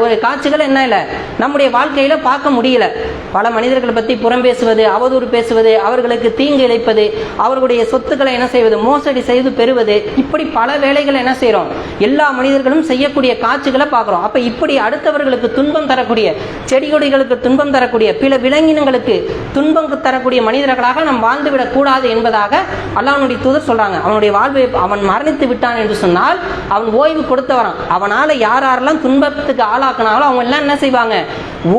ஒரு காட்சிகள் என்ன இல்லை, நம்முடைய வாழ்க்கையில பார்க்க முடியல. பல மனிதர்களை பற்றி புறம் பேசுவது, அவதூறு பேசுவது, அவர்களுக்கு தீங்கு இழைப்பது, அவர்களுடைய சொத்துக்களை என்ன செய்வது, மோசடி செய்து பெறுவது, இப்படி பல வேலைகளை என்ன செய்யறோம், எல்லா மனிதர்களும் செய்யக்கூடிய காட்சிகளை பார்க்கிறோம். அப்ப இப்படி அடுத்தவர்களுக்கு துன்பம் தரக்கூடிய, செடி கொடிகளுக்கு துன்பம் தரக்கூடிய, பிற விலங்கினங்களுக்கு துன்பம் தரக்கூடிய மனிதர்களாக நாம் வாழ்ந்துவிடக் கூடாது என்பதாக அல்லாஹ்வுடைய தூதர் சொல்றாங்க. அவனுடைய வாழ்வை அவன் மரணித்து விட்டான் என்று சொன்னால் அவன் ஓய்வு கொடுத்தவரான். அவனால யாரெல்லாம் துன்பத்துக்கு ஆளாக்குனாங்களோ அவங்க எல்லாம் என்ன செய்வாங்க,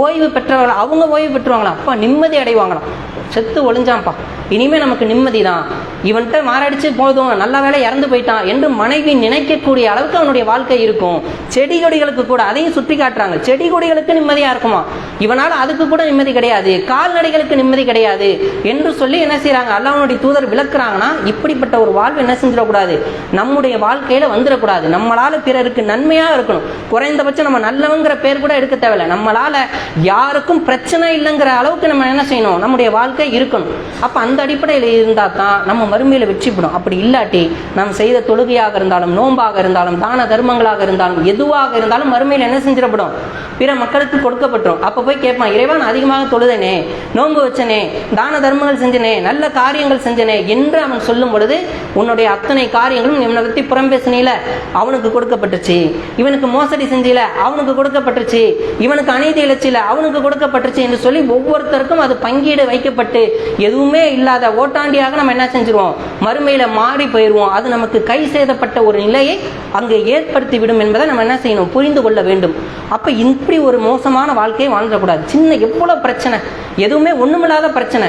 ஓய்வு பெற்றவர்கள், அவங்க ஓய்வு பெற்றுவாங்களா, அப்பா நிம்மதி அடைவாங்களாம். செத்து ஒளிஞ்சான்ப்பா, இனிமே நமக்கு நிம்மதி தான், இவன்கிட்ட மாரடிச்சு போதும், நல்ல வேலை இறந்து போயிட்டான் என்று மனைவி நினைக்கக்கூடிய அளவுக்கு அவனுடைய வாழ்க்கை இருக்கும். செடி கொடிகளுக்கு கூட அதையும் சுட்டி காட்டுறாங்க, செடி கொடிகளுக்கு நிம்மதியா இருக்குமா, இவனால் அதுக்கு கூட நிம்மதி கிடையாது, கால்நடைகளுக்கு நிம்மதி கிடையாது என்று சொல்லி என்ன செய்யறாங்க, அல்லாஹ்வுடைய தூதர் விளக்குறாங்கன்னா, இப்படிப்பட்ட ஒரு வாழ்வு என்ன செஞ்சிடக்கூடாது, நம்முடைய வாழ்க்கையில வந்துடக்கூடாது. நம்மளால பிறருக்கு நன்மையா இருக்கணும். குறைந்தபட்சம் நம்ம நல்லவங்கிற பேர் கூட எடுக்க தேவையில்லை, நம்மளால யாருக்கும் பிரச்சனை இல்லைங்கிற அளவுக்கு நம்ம என்ன செய்யணும், நம்முடைய வாழ்க்கை இருக்கணும். அப்ப அந்த அடிப்படையில் இருந்தா தான் நம்ம மறுமையில வெற்றி பெறும். அப்படி இல்லாட்டி நாம் செய்த தொழுகையாக இருந்தாலும், நோன்பாக இருந்தாலும், தான தர்மங்களாக இருந்தாலும், எதுவாக இருந்தாலும் மறுமையில் என்ன செஞ்சிடப்படும், பிற மக்களுக்கு கொடுக்கப்பட்டோம். அப்ப போய் கேட்பான், இறைவன் அதிகமாக தொழுதனே, நோன்பு வச்சனே, தான தர்மங்கள் செஞ்சனே, நல்ல காரியங்கள் செஞ்சனே என்று அவன் சொல்லும் பொழுது, உன்னுடைய அத்தனை காரியங்களும் இவனை பத்தி புறம் பேசினீல, அவனுக்கு கொடுக்கப்பட்டுச்சு, இவனுக்கு மோசடி செஞ்சில, அவனுக்கு கொடுக்கப்பட்டுச்சு, இவனுக்கு அநீதி இழைச்சில, அவனுக்கு கொடுக்கப்பட்டுச்சு என்று சொல்லி ஒவ்வொருத்தருக்கும் அது பங்கீடு வைக்கப்பட்டு எதுவுமே இல்லாத ஓட்டாண்டியாக நம்ம என்ன செஞ்சிருவோம், மறுமையில மாறி போயிடுவோம். அது நமக்கு கை சேதப்பட்ட ஒரு நிலையை அங்கே ஏற்படுத்தி விடும் என்பதை நம்ம என்ன செய்யணும், புரிந்து கொள்ள வேண்டும். அப்ப இப்படி ஒரு மோசமான வாழ்க்கையை வாழ்ந்துடக்கூடாது. சின்ன எவ்வளவு பிரச்சனை, எதுவுமே ஒண்ணுமில்லாத பிரச்சனை,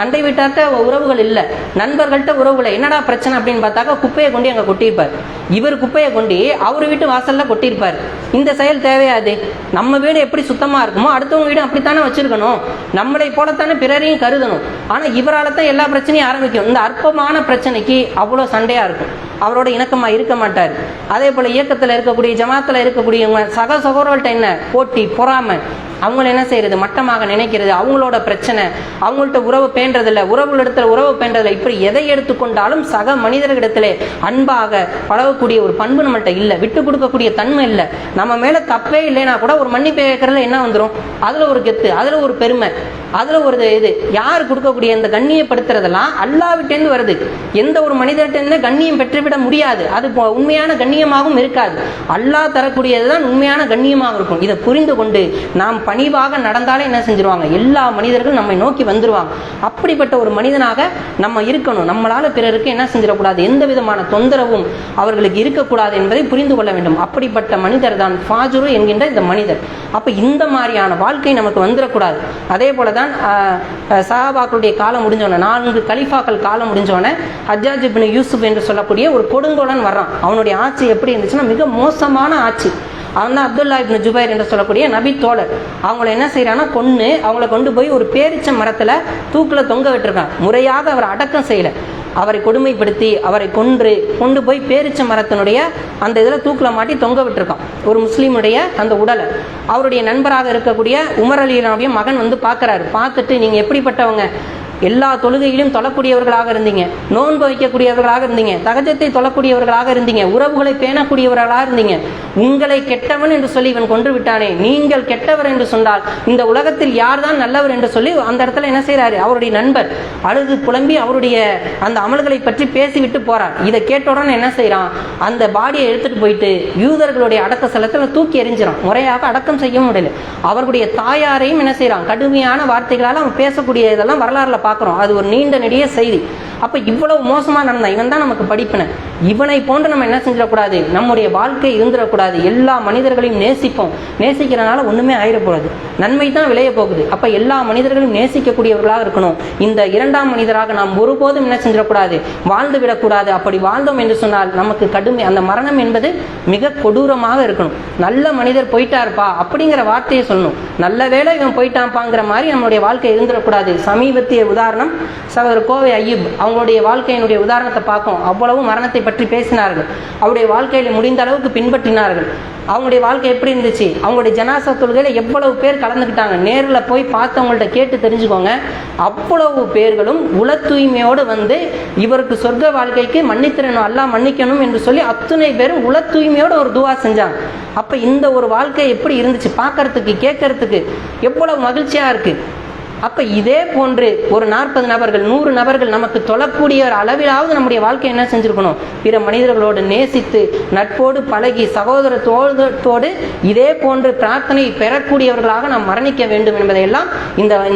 அண்டை வீட்டார்ட்ட உறவுகள் இல்லை, நண்பர்கள்ட்ட உறவுகளை, என்னடா பிரச்சனை அப்படின்னு பார்த்தாக்கா குப்பையை கொண்டு அங்க கொட்டியிருப்பார். இவர் குப்பையை கொண்டு அவர் வீட்டு வாசல்ல கொட்டியிருப்பார். இந்த செயல் தேவையாது. நம்ம வீடு எப்படி சுத்தமா இருக்குமோ அடுத்தவங்க வீடு அப்படித்தானே வச்சிருக்கணும், நம்மளை போலத்தானே பிறரையும் கருதணும். ஆனா இவரால தான் எல்லா பிரச்சனையும் ஆரம்பிக்கும். இந்த அற்பமான பிரச்சனைக்கு அவ்வளவு சண்டையா இருக்கும், அவரோட இணக்கமா இருக்க மாட்டார். அதே போல இயக்கத்துல இருக்கக்கூடிய, ஜமாத்துல இருக்கக்கூடியவங்க சக சகோதரர்கள்ட்ட என்ன போட்டி, பொறாமை, அவங்கள என்ன செய்யறது, மட்டமாக நினைக்கிறது, அவங்களோட பிரச்சனை, அவங்கள்ட்ட உறவு பேன்றதில்லை, உறவுகளிடத்துல உறவு பேன்றதில்லை. இப்படி எதை எடுத்துக்கொண்டாலும் சக மனிதர்களிடத்துல அன்பாக பழகக்கூடிய ஒரு பண்பு நம்மள்ட்ட இல்லை, விட்டு கொடுக்கக்கூடிய தன்மை இல்லை. நம்ம மேல தப்பே இல்லைன்னா கூட ஒரு மன்னிப்பு கேட்கறதுல என்ன வந்துடும், அதுல ஒரு கெத்து, அதுல ஒரு பெருமை, அதுல ஒரு இது. யார் கொடுக்கக்கூடிய இந்த கண்ணியப்படுத்துறதெல்லாம் அல்லாஹ்விட்டேந்து வருது. எந்த ஒரு மனிதர்கிட்ட கண்ணியம் பெற்றுவிட முடியாது, அது உண்மையான கண்ணியமாகவும் இருக்காது. அல்லாஹ் தரக்கூடியதுதான் உண்மையான கண்ணியமாக இருக்கும். இதை புரிந்து கொண்டு நாம் பணிவாக நடந்தாலே என்ன செஞ்சிருவாங்க, எல்லா மனிதர்களும் நம்மை நோக்கி வந்துருவாங்க. அப்படிப்பட்ட ஒரு மனிதனாக நம்ம இருக்கணும். நம்மளால பிறருக்கு என்ன செஞ்சிடக்கூடாது, எந்த விதமான தொந்தரவும் அவர்களுக்கு இருக்கக்கூடாது என்பதை புரிந்து கொள்ள வேண்டும். அப்படிப்பட்ட மனிதர் தான் ஃபாஜுரு என்கின்ற இந்த மனிதர். அப்ப இந்த மாதிரியான வாழ்க்கை நமக்கு வந்துடக்கூடாது. அதே போலதான் சஹாபாக்களுடைய காலம் முடிஞ்சோன, 4 கலிஃபாக்கள் காலம் முடிஞ்சோன ஹஜ்ஜாஜ் இப்னு யூசுப் என்று சொல்லக்கூடிய ஒரு கொடுங்கோலன் வர்றான். அவனுடைய ஆட்சி எப்படி இருந்துச்சுன்னா மிக மோசமான ஆட்சி. அவன் தான் அப்துல்லா இப்னு ஜுபைர் என்று சொல்லக்கூடிய நபி தோழர். அவங்கள என்ன செய்யறான்னா கொன்னு அவங்கள கொண்டு போய் ஒரு பேரிச்ச மரத்துல தூக்குல தொங்க விட்டுருக்கான். முறையாக அவர் அடக்கம் செய்யல. அவரை கொடுமைப்படுத்தி அவரை கொண்டு போய் பேரிச்ச மரத்தினுடைய அந்த இதில் தூக்கில் மாட்டி தொங்க விட்டுருக்கான் ஒரு முஸ்லீமுடைய அந்த உடலை. அவருடைய நண்பராக இருக்கக்கூடிய உமர் அலியுடைய மகன் வந்து பார்க்குறாரு. பார்த்துட்டு நீங்கள் எப்படிப்பட்டவங்க, எல்லா தொழுகையிலும் தொழக்கூடியவர்களாக இருந்தீங்க, நோன்பு வைக்கக்கூடியவர்களாக இருந்தீங்க, தகஜத்தை தொழக்கூடியவர்களாக இருந்தீங்க, உறவுகளை பேணக்கூடியவர்களாக இருந்தீங்க, உங்களை கெட்டவன் என்று சொல்லி இவன் கொன்று விட்டானே, நீங்கள் கெட்டவர் என்று சொன்னால் இந்த உலகத்தில் யார் தான் நல்லவர் என்று சொல்லி அந்த இடத்துல என்ன செய்யறாரு, அவருடைய நண்பர் அழுது புலம்பி அவருடைய அந்த அமல்களை பற்றி பேசிவிட்டு போறார். இதை கேட்ட உடனே என்ன செய்யறான், அந்த பாடியை எடுத்துட்டு போயிட்டு யூதர்களுடைய அடக்க ஸ்தலத்தில் தூக்கி எறிஞ்சிறான். முறையாக அடக்கம் செய்ய முடியல. அவர்களுடைய தாயாரையும் என்ன செய்யறான், கடுமையான வார்த்தைகளால் அவன் பேசக்கூடிய இதெல்லாம் வரலாறுல பார்க்கிறோம். அது ஒரு நீண்ட நெடிய செய்தி. அப்ப இவ்வளவு மோசமா நடந்தான். இவன் தான் நமக்கு படிப்பின. இவனை போன்று நம்ம என்ன செஞ்சிடக்கூடாது, நம்முடைய வாழ்க்கை இருந்துடக்கூடாது. எல்லா மனிதர்களையும் நேசிப்போம். நேசிக்கிறனால ஒண்ணுமே ஆயிடக்கூடாது, நன்மை தான் விளைய போகுது. அப்ப எல்லா மனிதர்களையும் நேசிக்கக்கூடியவர்களாக இருக்கணும். இந்த இரண்டாம் மனிதராக நாம் ஒருபோதும் என்ன செஞ்சிடக்கூடாது, வாழ்ந்து விடக்கூடாது. அப்படி வாழ்ந்தோம் என்று சொன்னால் நமக்கு கடுமை, அந்த மரணம் என்பது மிக கொடூரமாக இருக்கணும். நல்ல மனிதர் போயிட்டாருப்பா அப்படிங்கிற வார்த்தையை சொல்லணும். நல்ல வேளை இவன் போயிட்டான்ப்பாங்கிற மாதிரி நம்மளுடைய வாழ்க்கை இருந்துடக்கூடாது. சமீபத்திய உதாரணம் சகோதரர் கோவை ஐயூப் அவங்களுடைய வாழ்க்கையினுடைய உதாரணத்தை பார்க்கும். அவ்வளவு மரணத்தை பற்றி பேசினார்கள். அவருடைய வாழ்க்கையில முடிந்த அளவுக்கு பின்பற்றினார்கள். அவங்களுடைய வாழ்க்கை எப்படி இருந்துச்சு, அவங்களுடைய ஜனாசா தொழுகையில எவ்வளவு பேர் கலந்துக்கிட்டாங்க, நேரில் போய் பார்த்தவங்கள்ட்ட கேட்டு தெரிஞ்சுக்கோங்க. அவ்வளவு பேர்களும் உள தூய்மையோடு வந்து இவருக்கு சொர்க்க வாழ்க்கைக்கு மன்னித்திரணும், அல்லாஹ் மன்னிக்கணும் என்று சொல்லி அத்தனை பேரும் உள தூய்மையோடு ஒரு துவா செஞ்சாங்க. அப்ப இந்த ஒரு வாழ்க்கை எப்படி இருந்துச்சு, பார்க்கறதுக்கு கேட்கறதுக்கு எவ்வளவு மகிழ்ச்சியா இருக்கு. அப்ப இதே போன்று ஒரு 40 நபர்கள் 100 நபர்கள் நமக்கு தொழக்கூடிய அளவிலாவது நம்முடைய வாழ்க்கை என்ன செஞ்சிருக்கணும், பிற மனிதர்களோடு நேசித்து நட்போடு பழகி சகோதரத்தோடு இதே போன்று பிரார்த்தனை பெறக்கூடியவர்களாக நாம் மரணிக்க வேண்டும் என்பதையெல்லாம்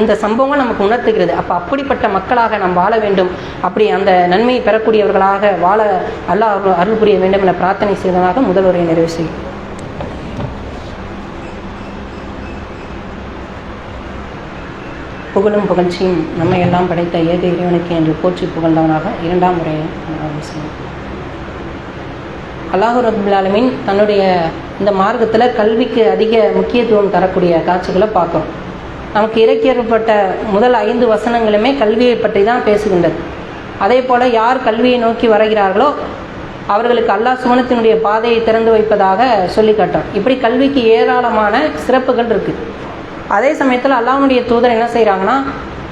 இந்த சம்பவம் நமக்கு உணர்த்துகிறது. அப்ப அப்படிப்பட்ட மக்களாக நாம் வாழ வேண்டும். அப்படி அந்த நன்மையை பெறக்கூடியவர்களாக வாழ அல்லாஹ் அருள் புரிய வேண்டும் என பிரார்த்தனை செய்ததாக முதல் உரையை நிறைவு செய்யும். புகழும் புகழ்ச்சியும் நம்மை எல்லாம் படைத்த ஏக இறைவனுக்கு என்று போற்றி புகழ்ந்தவனாக இரண்டாம் முறையை அல்லாஹ் ரப்பல் ஆலமீன் தன்னுடைய இந்த மார்க்கத்தில் கல்விக்கு அதிக முக்கியத்துவம் தரக்கூடிய காட்சிகளை பார்க்குறோம். நமக்கு இறக்கியப்பட்ட முதல் 5 வசனங்களுமே கல்வியை பற்றி தான் பேசுகின்றது. அதே போல் யார் கல்வியை நோக்கி வருகிறார்களோ அவர்களுக்கு அல்லாஹ் சுவனத்தினுடைய பாதையை திறந்து வைப்பதாக சொல்லி காட்டுறோம். இப்படி கல்விக்கு ஏராளமான சிறப்புகள் இருக்குது. அதே சமயத்தில் அல்லாஹ்வுடைய தூதர் என்ன செய்கிறாங்கன்னா,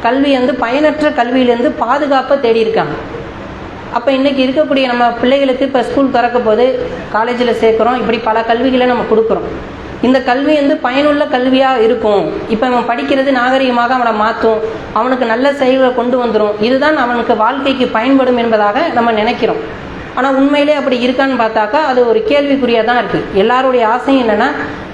கல்வி வந்து பயனற்ற கல்வியிலேருந்து பாதுகாப்பை தேடி இருக்காங்க. அப்போ இன்றைக்கி இருக்கக்கூடிய நம்ம பிள்ளைகளுக்கு இப்போ ஸ்கூல் திறக்க போது காலேஜில் சேர்க்குறோம், இப்படி பல கல்விகளை நம்ம கொடுக்குறோம். இந்த கல்வி வந்து பயனுள்ள கல்வியாக இருக்கும். இப்போ அவன் படிக்கிறது நாகரிகமாக அவனை மாற்றும், அவனுக்கு நல்ல செயல்களை கொண்டு வந்துடும், இதுதான் அவனுக்கு வாழ்க்கைக்கு பயன்படும் என்பதாக நம்ம நினைக்கிறோம். ஆனால் உண்மையிலே அப்படி இருக்கான்னு பார்த்தாக்கா அது ஒரு கேள்விக்குறியாக தான் இருக்குது. எல்லாருடைய ஆசையும் என்னென்னா,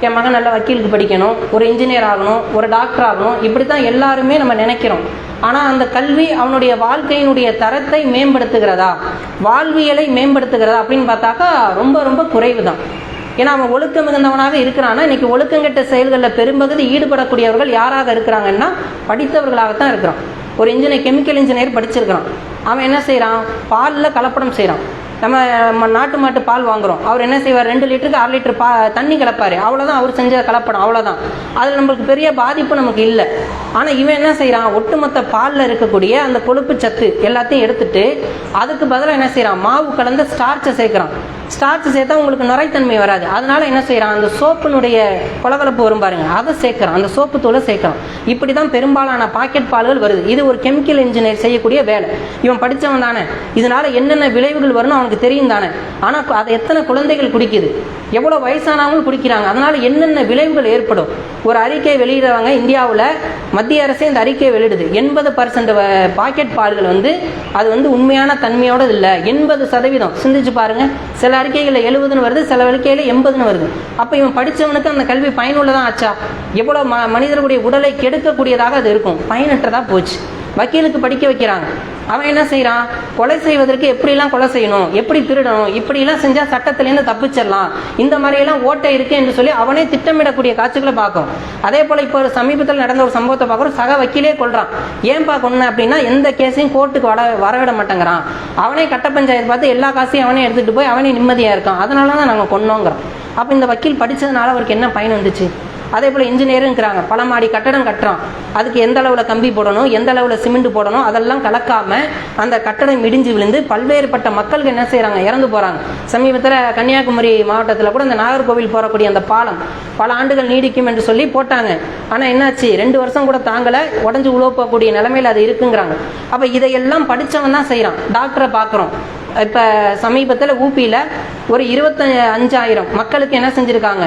என் மகன் நல்ல வக்கீலுக்கு படிக்கணும், ஒரு இன்ஜினியர் ஆகணும், ஒரு டாக்டர் ஆகணும், இப்படி தான் எல்லாருமே நம்ம நினைக்கிறோம். ஆனால் அந்த கல்வி அவனுடைய வாழ்க்கையினுடைய தரத்தை மேம்படுத்துகிறதா, வாழ்வியலை மேம்படுத்துகிறதா அப்படின்னு பார்த்தாக்கா ரொம்ப ரொம்ப குறைவு தான். ஏன்னா அவன் ஒழுக்கம் மிகுந்தவனாக இருக்கிறான்னா, இன்னைக்கு ஒழுக்கங்கெட்ட செயல்களில் பெரும்பகுதி ஈடுபடக்கூடியவர்கள் யாராக இருக்கிறாங்கன்னா படித்தவர்களாகத்தான் இருக்கிறான். ஒரு இன்ஜினியர், கெமிக்கல் இன்ஜினியர் படிச்சிருக்கிறான். அவன் என்ன செய்கிறான், பாலில் கலப்படம் செய்கிறான். நம்ம நாட்டு மாட்டு பால் வாங்குறோம், அவர் என்ன செய்வார், 2 லிட்டருக்கு 1/2 லிட்டர் தண்ணி கலப்பாரு, அவ்வளோதான் அவர் செஞ்ச கலப்படம், அவ்வளோதான். அதில் நம்மளுக்கு பெரிய பாதிப்பு நமக்கு இல்லை. ஆனால் இவன் என்ன செய்கிறான், ஒட்டுமொத்த பாலில் இருக்கக்கூடிய அந்த கொழுப்பு சத்து எல்லாத்தையும் எடுத்துட்டு அதுக்கு பதிலாக என்ன செய்கிறான், மாவு கலந்த ஸ்டார்ச்சை சேர்க்குறான். ஸ்டார்ச் சேர்த்தா உங்களுக்கு நுரைத்தன்மை வராது. அதனால என்ன செய்யறான், அந்த சோப்பினுடைய கொலகலப்பு வரும் பாருங்க, அதை சேர்க்கிறான், அந்த சோப்பு தூளை சேர்க்கிறான். இப்படி தான் பெரும்பாலான பாக்கெட் பால்கள் வருது. இது ஒரு கெமிக்கல் இன்ஜினியர் செய்யக்கூடிய வேலை. இவன் படித்தவன் தானே, இதனால என்னென்ன விளைவுகள் வரும்னு அவனுக்கு தெரியும் தானே. ஆனால் அதை எத்தனை குழந்தைகள் குடிக்குது, எவ்வளோ வயசானவங்களும் குடிக்கிறாங்க, அதனால என்னென்ன விளைவுகள் ஏற்படும். ஒரு அறிக்கை வெளியிடுறாங்க, இந்தியாவில் மத்திய அரசே இந்த அறிக்கையை வெளியிடுது. 80% பாக்கெட் பால்கள் வந்து அது வந்து உண்மையான தன்மையோட இல்லை. 80% சிந்திச்சு பாருங்க. சில அறிக்கைகளில் 70ன்னு வருது, சில அறிக்கையில் 80ன்னு வருது. அப்போ இவன் படித்தவனுக்கு அந்த கல்வி பயனுள்ளதான் ஆச்சா? எவ்வளோ மனிதர்களுடைய உடலை கெடுக்கக்கூடியதாக அது இருக்கும், பயனற்றதாக போச்சு. வக்கீலுக்கு படிக்க வைக்கிறாங்க, அவன் என்ன செய்யறான், கொலை செய்வதற்கு எப்படிலாம் கொலை செய்யணும், எப்படி திருடணும், இப்படிலாம் செஞ்சால் சட்டத்திலேருந்து தப்பிச்சிடலாம், இந்த மாதிரியெல்லாம் ஓட்டை இருக்கு என்று சொல்லி அவனே திட்டமிடக்கூடிய காட்சிகளை பார்க்கும். அதே போல் இப்போ ஒரு சமீபத்தில் நடந்த ஒரு சம்பவத்தை பார்க்குறோம், சக வக்கீலே கொள்றான். ஏன்பா கொன்ன அப்படின்னா, எந்த கேஸையும் கோர்ட்டுக்கு வரவிட மாட்டேங்கிறான், அவனே கட்ட பஞ்சாயத்து பார்த்து எல்லா காசையும் அவனே எடுத்துகிட்டு போய் அவனே நிம்மதியாக இருக்கான், அதனால தான் நாங்கள் கொன்னோங்கிறோம். அப்போ இந்த வக்கீல் படித்ததுனால அவருக்கு என்ன பயன் வந்துச்சு? அதே போல் இன்ஜினியருங்கிறாங்க, பல மாடி கட்டடம் கட்டுறான், அதுக்கு எந்த அளவில் கம்பி போடணும், எந்த அளவில் சிமெண்ட் போடணும், அதெல்லாம் கலக்காமல் அந்த கட்டடம் இடிஞ்சு விழுந்து பல்வேறுபட்ட மக்களுக்கு என்ன செய்கிறாங்க, இறந்து போகிறாங்க. சமீபத்தில் கன்னியாகுமரி மாவட்டத்தில் கூட இந்த நாகர்கோவில் போகக்கூடிய அந்த பாலம் பல ஆண்டுகள் நீடிக்கும் என்று சொல்லி போட்டாங்க. ஆனால் என்னாச்சு, 2 வருஷம் கூட தாங்கலை, உடஞ்சி உழப்பக்கூடிய நிலைமையில் அது இருக்குங்கிறாங்க. அப்போ இதையெல்லாம் படித்தவன் தான் செய்கிறான். டாக்டரை பார்க்குறோம். இப்போ சமீபத்தில் ஊபியில் ஒரு 25,000 மக்களுக்கு என்ன செஞ்சுருக்காங்க,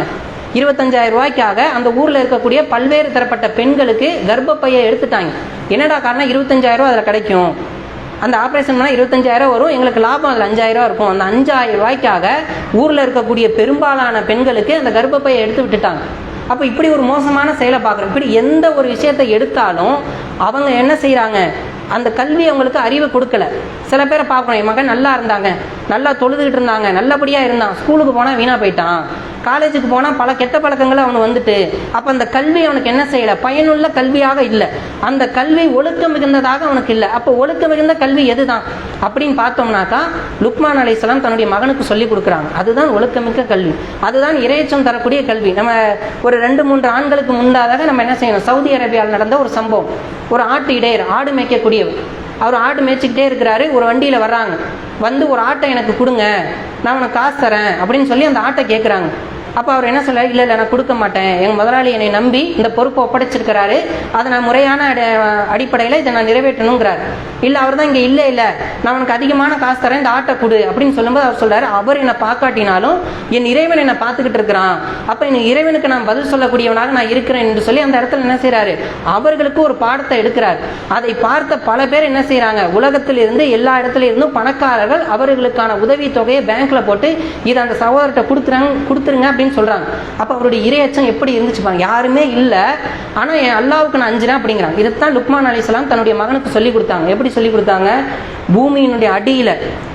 25,000 ரூபாய்க்காக அந்த ஊரில் இருக்கக்கூடிய பல்வேறு தரப்பட்ட பெண்களுக்கு கர்ப்பப்பையை எடுத்துட்டாங்க. என்னடா காரணம், 25,000 ரூபா அதில் கிடைக்கும், அந்த ஆப்ரேஷன் பண்ணால் 25,000 வரும், எங்களுக்கு லாபம் அதில் 5,000 இருக்கும். அந்த 5,000 ரூபாய்க்காக ஊரில் இருக்கக்கூடிய பெரும்பாலான பெண்களுக்கு அந்த கர்ப்பப்பையை எடுத்து விட்டுட்டாங்க. அப்போ இப்படி ஒரு மோசமான செயலை பார்க்குறோம். இப்படி எந்த ஒரு விஷயத்தை எடுத்தாலும் அவங்க என்ன செய்கிறாங்க, அந்த கல்வி அவங்களுக்கு அறிவை கொடுக்கல. சில பேரை பார்க்கணும், என் மகன் நல்லா இருந்தாங்க, நல்லா தொழுதுகிட்டு இருந்தாங்க, நல்லபடியாக இருந்தான், ஸ்கூலுக்கு போனால் வீணாக போயிட்டான், காலேஜுக்கு போனால் பல கெட்ட பழக்கங்கள் அவனுக்கு வந்துட்டு, அப்போ அந்த கல்வி அவனுக்கு என்ன செய்யலை, பயனுள்ள கல்வியாக இல்லை, அந்த கல்வி ஒழுக்கம் மிகுந்ததாக அவனுக்கு இல்லை. அப்போ ஒழுக்கம் மிகுந்த கல்வி எது தான் அப்படின்னு பார்த்தோம்னாக்கா லுக்மான் அலைஹிஸ்ஸலாம் தன்னுடைய மகனுக்கு சொல்லி கொடுக்குறாங்க. அதுதான் ஒழுக்கமிக்க கல்வி, அதுதான் இறையச்சம் தரக்கூடிய கல்வி. நம்ம ஒரு 2-3 ஆண்களுக்கு முன்னதாக நம்ம என்ன செய்யணும், சவுதி அரேபியாவில் நடந்த ஒரு சம்பவம். ஒரு ஆட்டு இடையர், ஆடு மேய்க்கக்கூடியவர், அவர் ஆடு மேய்ச்சிக்கிட்டே இருக்கிறாரு. ஒரு வண்டியில் வர்றாங்க, வந்து ஒரு ஆட்டை எனக்கு கொடுங்க, நான் உனக்கு காசு தரேன் அப்படின்னு சொல்லி அந்த ஆட்டை கேட்குறாங்க. அப்போ அவர் என்ன சொல்ல, இல்லை நான் கொடுக்க மாட்டேன், எங்கள் முதலாளி என்னை நம்பி இந்த பொறுப்பை ஒப்படைச்சிருக்கிறாரு, அதை நான் முறையான அடிப்படையில் இதை நான் நிறைவேற்றணுங்கிறார். இல்லை அவர் தான் இங்கே இல்லை நான் உனக்கு அதிகமான காசு தரேன், இந்த ஆட்டை கொடு அப்படின்னு சொல்லும்போது அவர் சொல்கிறார், அவர் என்னை பார்க்காட்டினாலும் என் இறைவன் என்னை பார்த்துக்கிட்டு இருக்கிறான், அப்போ என் இறைவனுக்கு நான் பதில் சொல்லக்கூடியவனாக நான் இருக்கிறேன் என்று சொல்லி அந்த இடத்துல என்ன செய்கிறாரு, அவர்களுக்கு ஒரு பாடத்தை எடுக்கிறார். அதை பார்த்த பல பேர் என்ன செய்கிறாங்க, உலகத்தில் இருந்து எல்லா இடத்துல இருந்தும் பணக்காரர்கள் அவர்களுக்கான உதவி தொகையை பேங்க்ல போட்டு இதை அந்த சகோதரர்கிட்ட கொடுத்துருங்க அப்படின்னு சொல்றாங்க. அப்ப அவருடைய இறையச்சம் எப்படி இருந்துச்சு பாருங்க. யாருமே இல்லை, ஆனா என் அல்லாவுக்கு நான் அஞ்சுறேன் அப்படிங்கிறாங்க. இதைத்தான் லுக்மான் அலைஹிஸ்ஸலாம் தன்னுடைய மகனுக்கு சொல்லி கொடுத்தாங்க. எப்படி சொல்லி கொடுத்தாங்க, பூமியினுடைய அடியில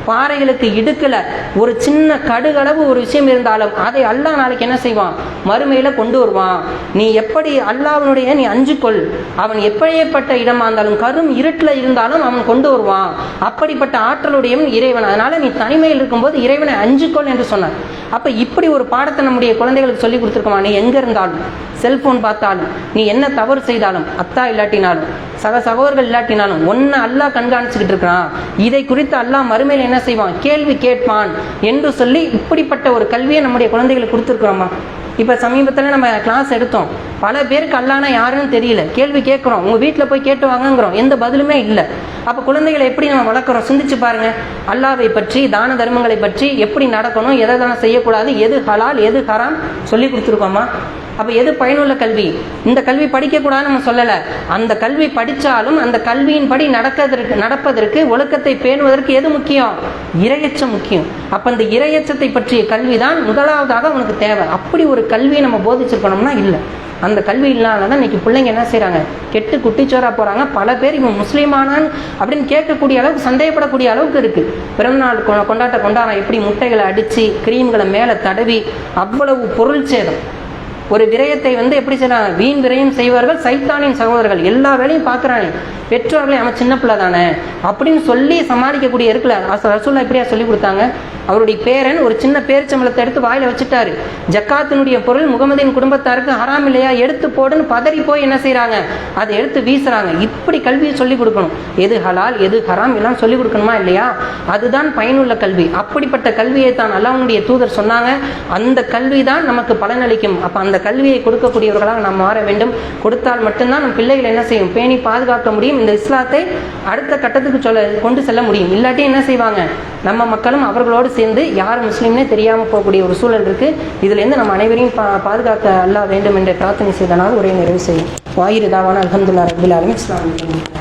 பாறைகளுக்கு இடுக்கல ஒரு சின்ன கடுகளவு ஒரு விஷயம் இருந்தாலும் அதை அல்லாஹ் நாளைக்கு என்ன செய்வான், மறுமையில கொண்டு வருவான். நீ எப்படி அல்லாஹ்வுடைய நீ அஞ்சுக்கொள், அவன் எப்படியேப்பட்ட இடமா இருந்தாலும் கரும் இருட்டில் இருந்தாலும் அவன் கொண்டு வருவான். அப்படிப்பட்ட ஆற்றலுடையவன் இறைவன். அதனால நீ தனிமையில் இருக்கும்போது இறைவனை அஞ்சுக்கொள் என்று சொன்னார். அப்ப இப்படி ஒரு பாடத்தை நம்முடைய குழந்தைகளுக்கு சொல்லி கொடுத்துருக்கோமா. நீ எங்க இருந்தாலும், செல்போன் பார்த்தாலும், நீ என்ன தவறு செய்தாலும், அத்தா இல்லாட்டினாலும், சகோதரர்கள் இல்லாட்டினாலும் ஒன்னு அல்லாஹ் கண்காணிச்சுக்கிட்டு இருக்கிறான். இதை குறித்து அல்லாஹ் மறுமையில் என்ன செய்வான், கேள்வி கேட்பான் என்று சொல்லி இப்படிப்பட்ட ஒரு கல்வியை நம்முடைய குழந்தைகளுக்கு கொடுத்துருக்குறோமா. இப்போ சமீபத்தில் நம்ம கிளாஸ் எடுத்தோம், பல பேருக்கு அல்லாஹ்னா யாருன்னு தெரியல, கேள்வி கேட்குறோம், உங்கள் வீட்டில் போய் கேட்டு வாங்குங்கிறோம், எந்த பதிலுமே இல்லை. அப்போ குழந்தைகளை எப்படி நம்ம வளர்க்குறோம், சிந்திச்சு பாருங்க. அல்லாஹ்வை பற்றி, தான தர்மங்களை பற்றி எப்படி நடக்கணும், எதெல்லாம் செய்யக்கூடாது, எது ஹலால் எது ஹராம் சொல்லி கொடுத்துருக்கோமா. அப்போ எது பயனுள்ள கல்வி. இந்த கல்வி படிக்கக்கூடாதுன்னு நம்ம சொல்லலை, அந்த கல்வி படித்தாலும் அந்த கல்வியின் படி நடப்பதற்கு ஒழுக்கத்தை பேணுவதற்கு எது முக்கியம், இறையச்சம் முக்கியம். அப்போ அந்த இறையச்சத்தை பற்றிய கல்வி தான் முதலாவதாக உனக்கு தேவை. அப்படி ஒரு கல்வியை நம்ம போதிச்சிருக்கணும்னா இல்லை. அந்த கல்வி இல்லாததான் இன்னைக்கு பிள்ளைங்க என்ன செய்கிறாங்க, கெட்டு குட்டிச்சோரா போகிறாங்க. பல பேர் இவன் முஸ்லீமானான் அப்படின்னு கேட்கக்கூடிய அளவுக்கு, சந்தேகப்படக்கூடிய அளவுக்கு இருக்குது. பிறந்தநாள் கொண்டாடுறான், எப்படி முட்டைகளை அடித்து கிரீம்களை மேலே தடவி, அவ்வளவு பொருள் சேதம். ஒரு விரயத்தை எப்படி செய்யறாங்க, வீண் விரயம் செய்வார்கள் சைத்தானின் சகோதரர்கள். எல்லா வேலையும் பார்க்குறாங்க, பெற்றோர்களே அவன் சின்ன பிள்ளை தானே அப்படின்னு சொல்லி சமாளிக்கக்கூடிய இருக்குல்ல. ரசூலுல்லாஹ் எப்படியா சொல்லி கொடுத்தாங்க, அவருடைய பேரன் ஒரு சின்ன பேரிச்சம்பளத்தை எடுத்து வாயில வச்சுட்டாரு, ஜக்காத்தினுடைய பொருள் முகமதின் குடும்பத்தாருக்கு ஹராம் இல்லையா, எடுத்து போடுன்னு பதறி போய் என்ன செய்யறாங்க, அதை எடுத்து வீசுறாங்க. இப்படி கல்வியை சொல்லிக் கொடுக்கணும், எது ஹலால் எது ஹராம் எல்லாம் சொல்லிக் கொடுக்கணுமா இல்லையா. அதுதான் பயனுள்ள கல்வி. அப்படிப்பட்ட கல்வியை தான் அல்லாஹ்வுடைய தூதர் சொன்னாங்க, அந்த கல்வி தான் நமக்கு பலனளிக்கும். அப்ப அந்த கல்வியை கொடுக்கக்கூடியவர்களாக நாம் மாற வேண்டும். கொடுத்தால் மட்டும்தான் நம் பிள்ளைகள் என்ன செய்யும், பேணி பாதுகாக்க முடியும், இந்த இஸ்லாத்தை அடுத்த கட்டத்துக்கு கொண்டு செல்ல முடியும். இல்லாட்டி என்ன செய்வாங்க, நம்ம மக்களும் அவர்களோடு சேர்ந்து யார் முஸ்லீம்னே தெரியாமல் போகக்கூடிய ஒரு சூழல் இருக்கு. இதுல இருந்து நம்ம அனைவரையும் பாதுகாக்க அல்லாஹ் வேண்டும் என்ற பிரார்த்தனை செய்தனால் உரையை நிறைவு செய்யும். வாயிரு தாவான அல்ஹம்துலில்லாஹி ரப்பில் ஆலமீன். அஸ்ஸலாமு அலைக்கும்.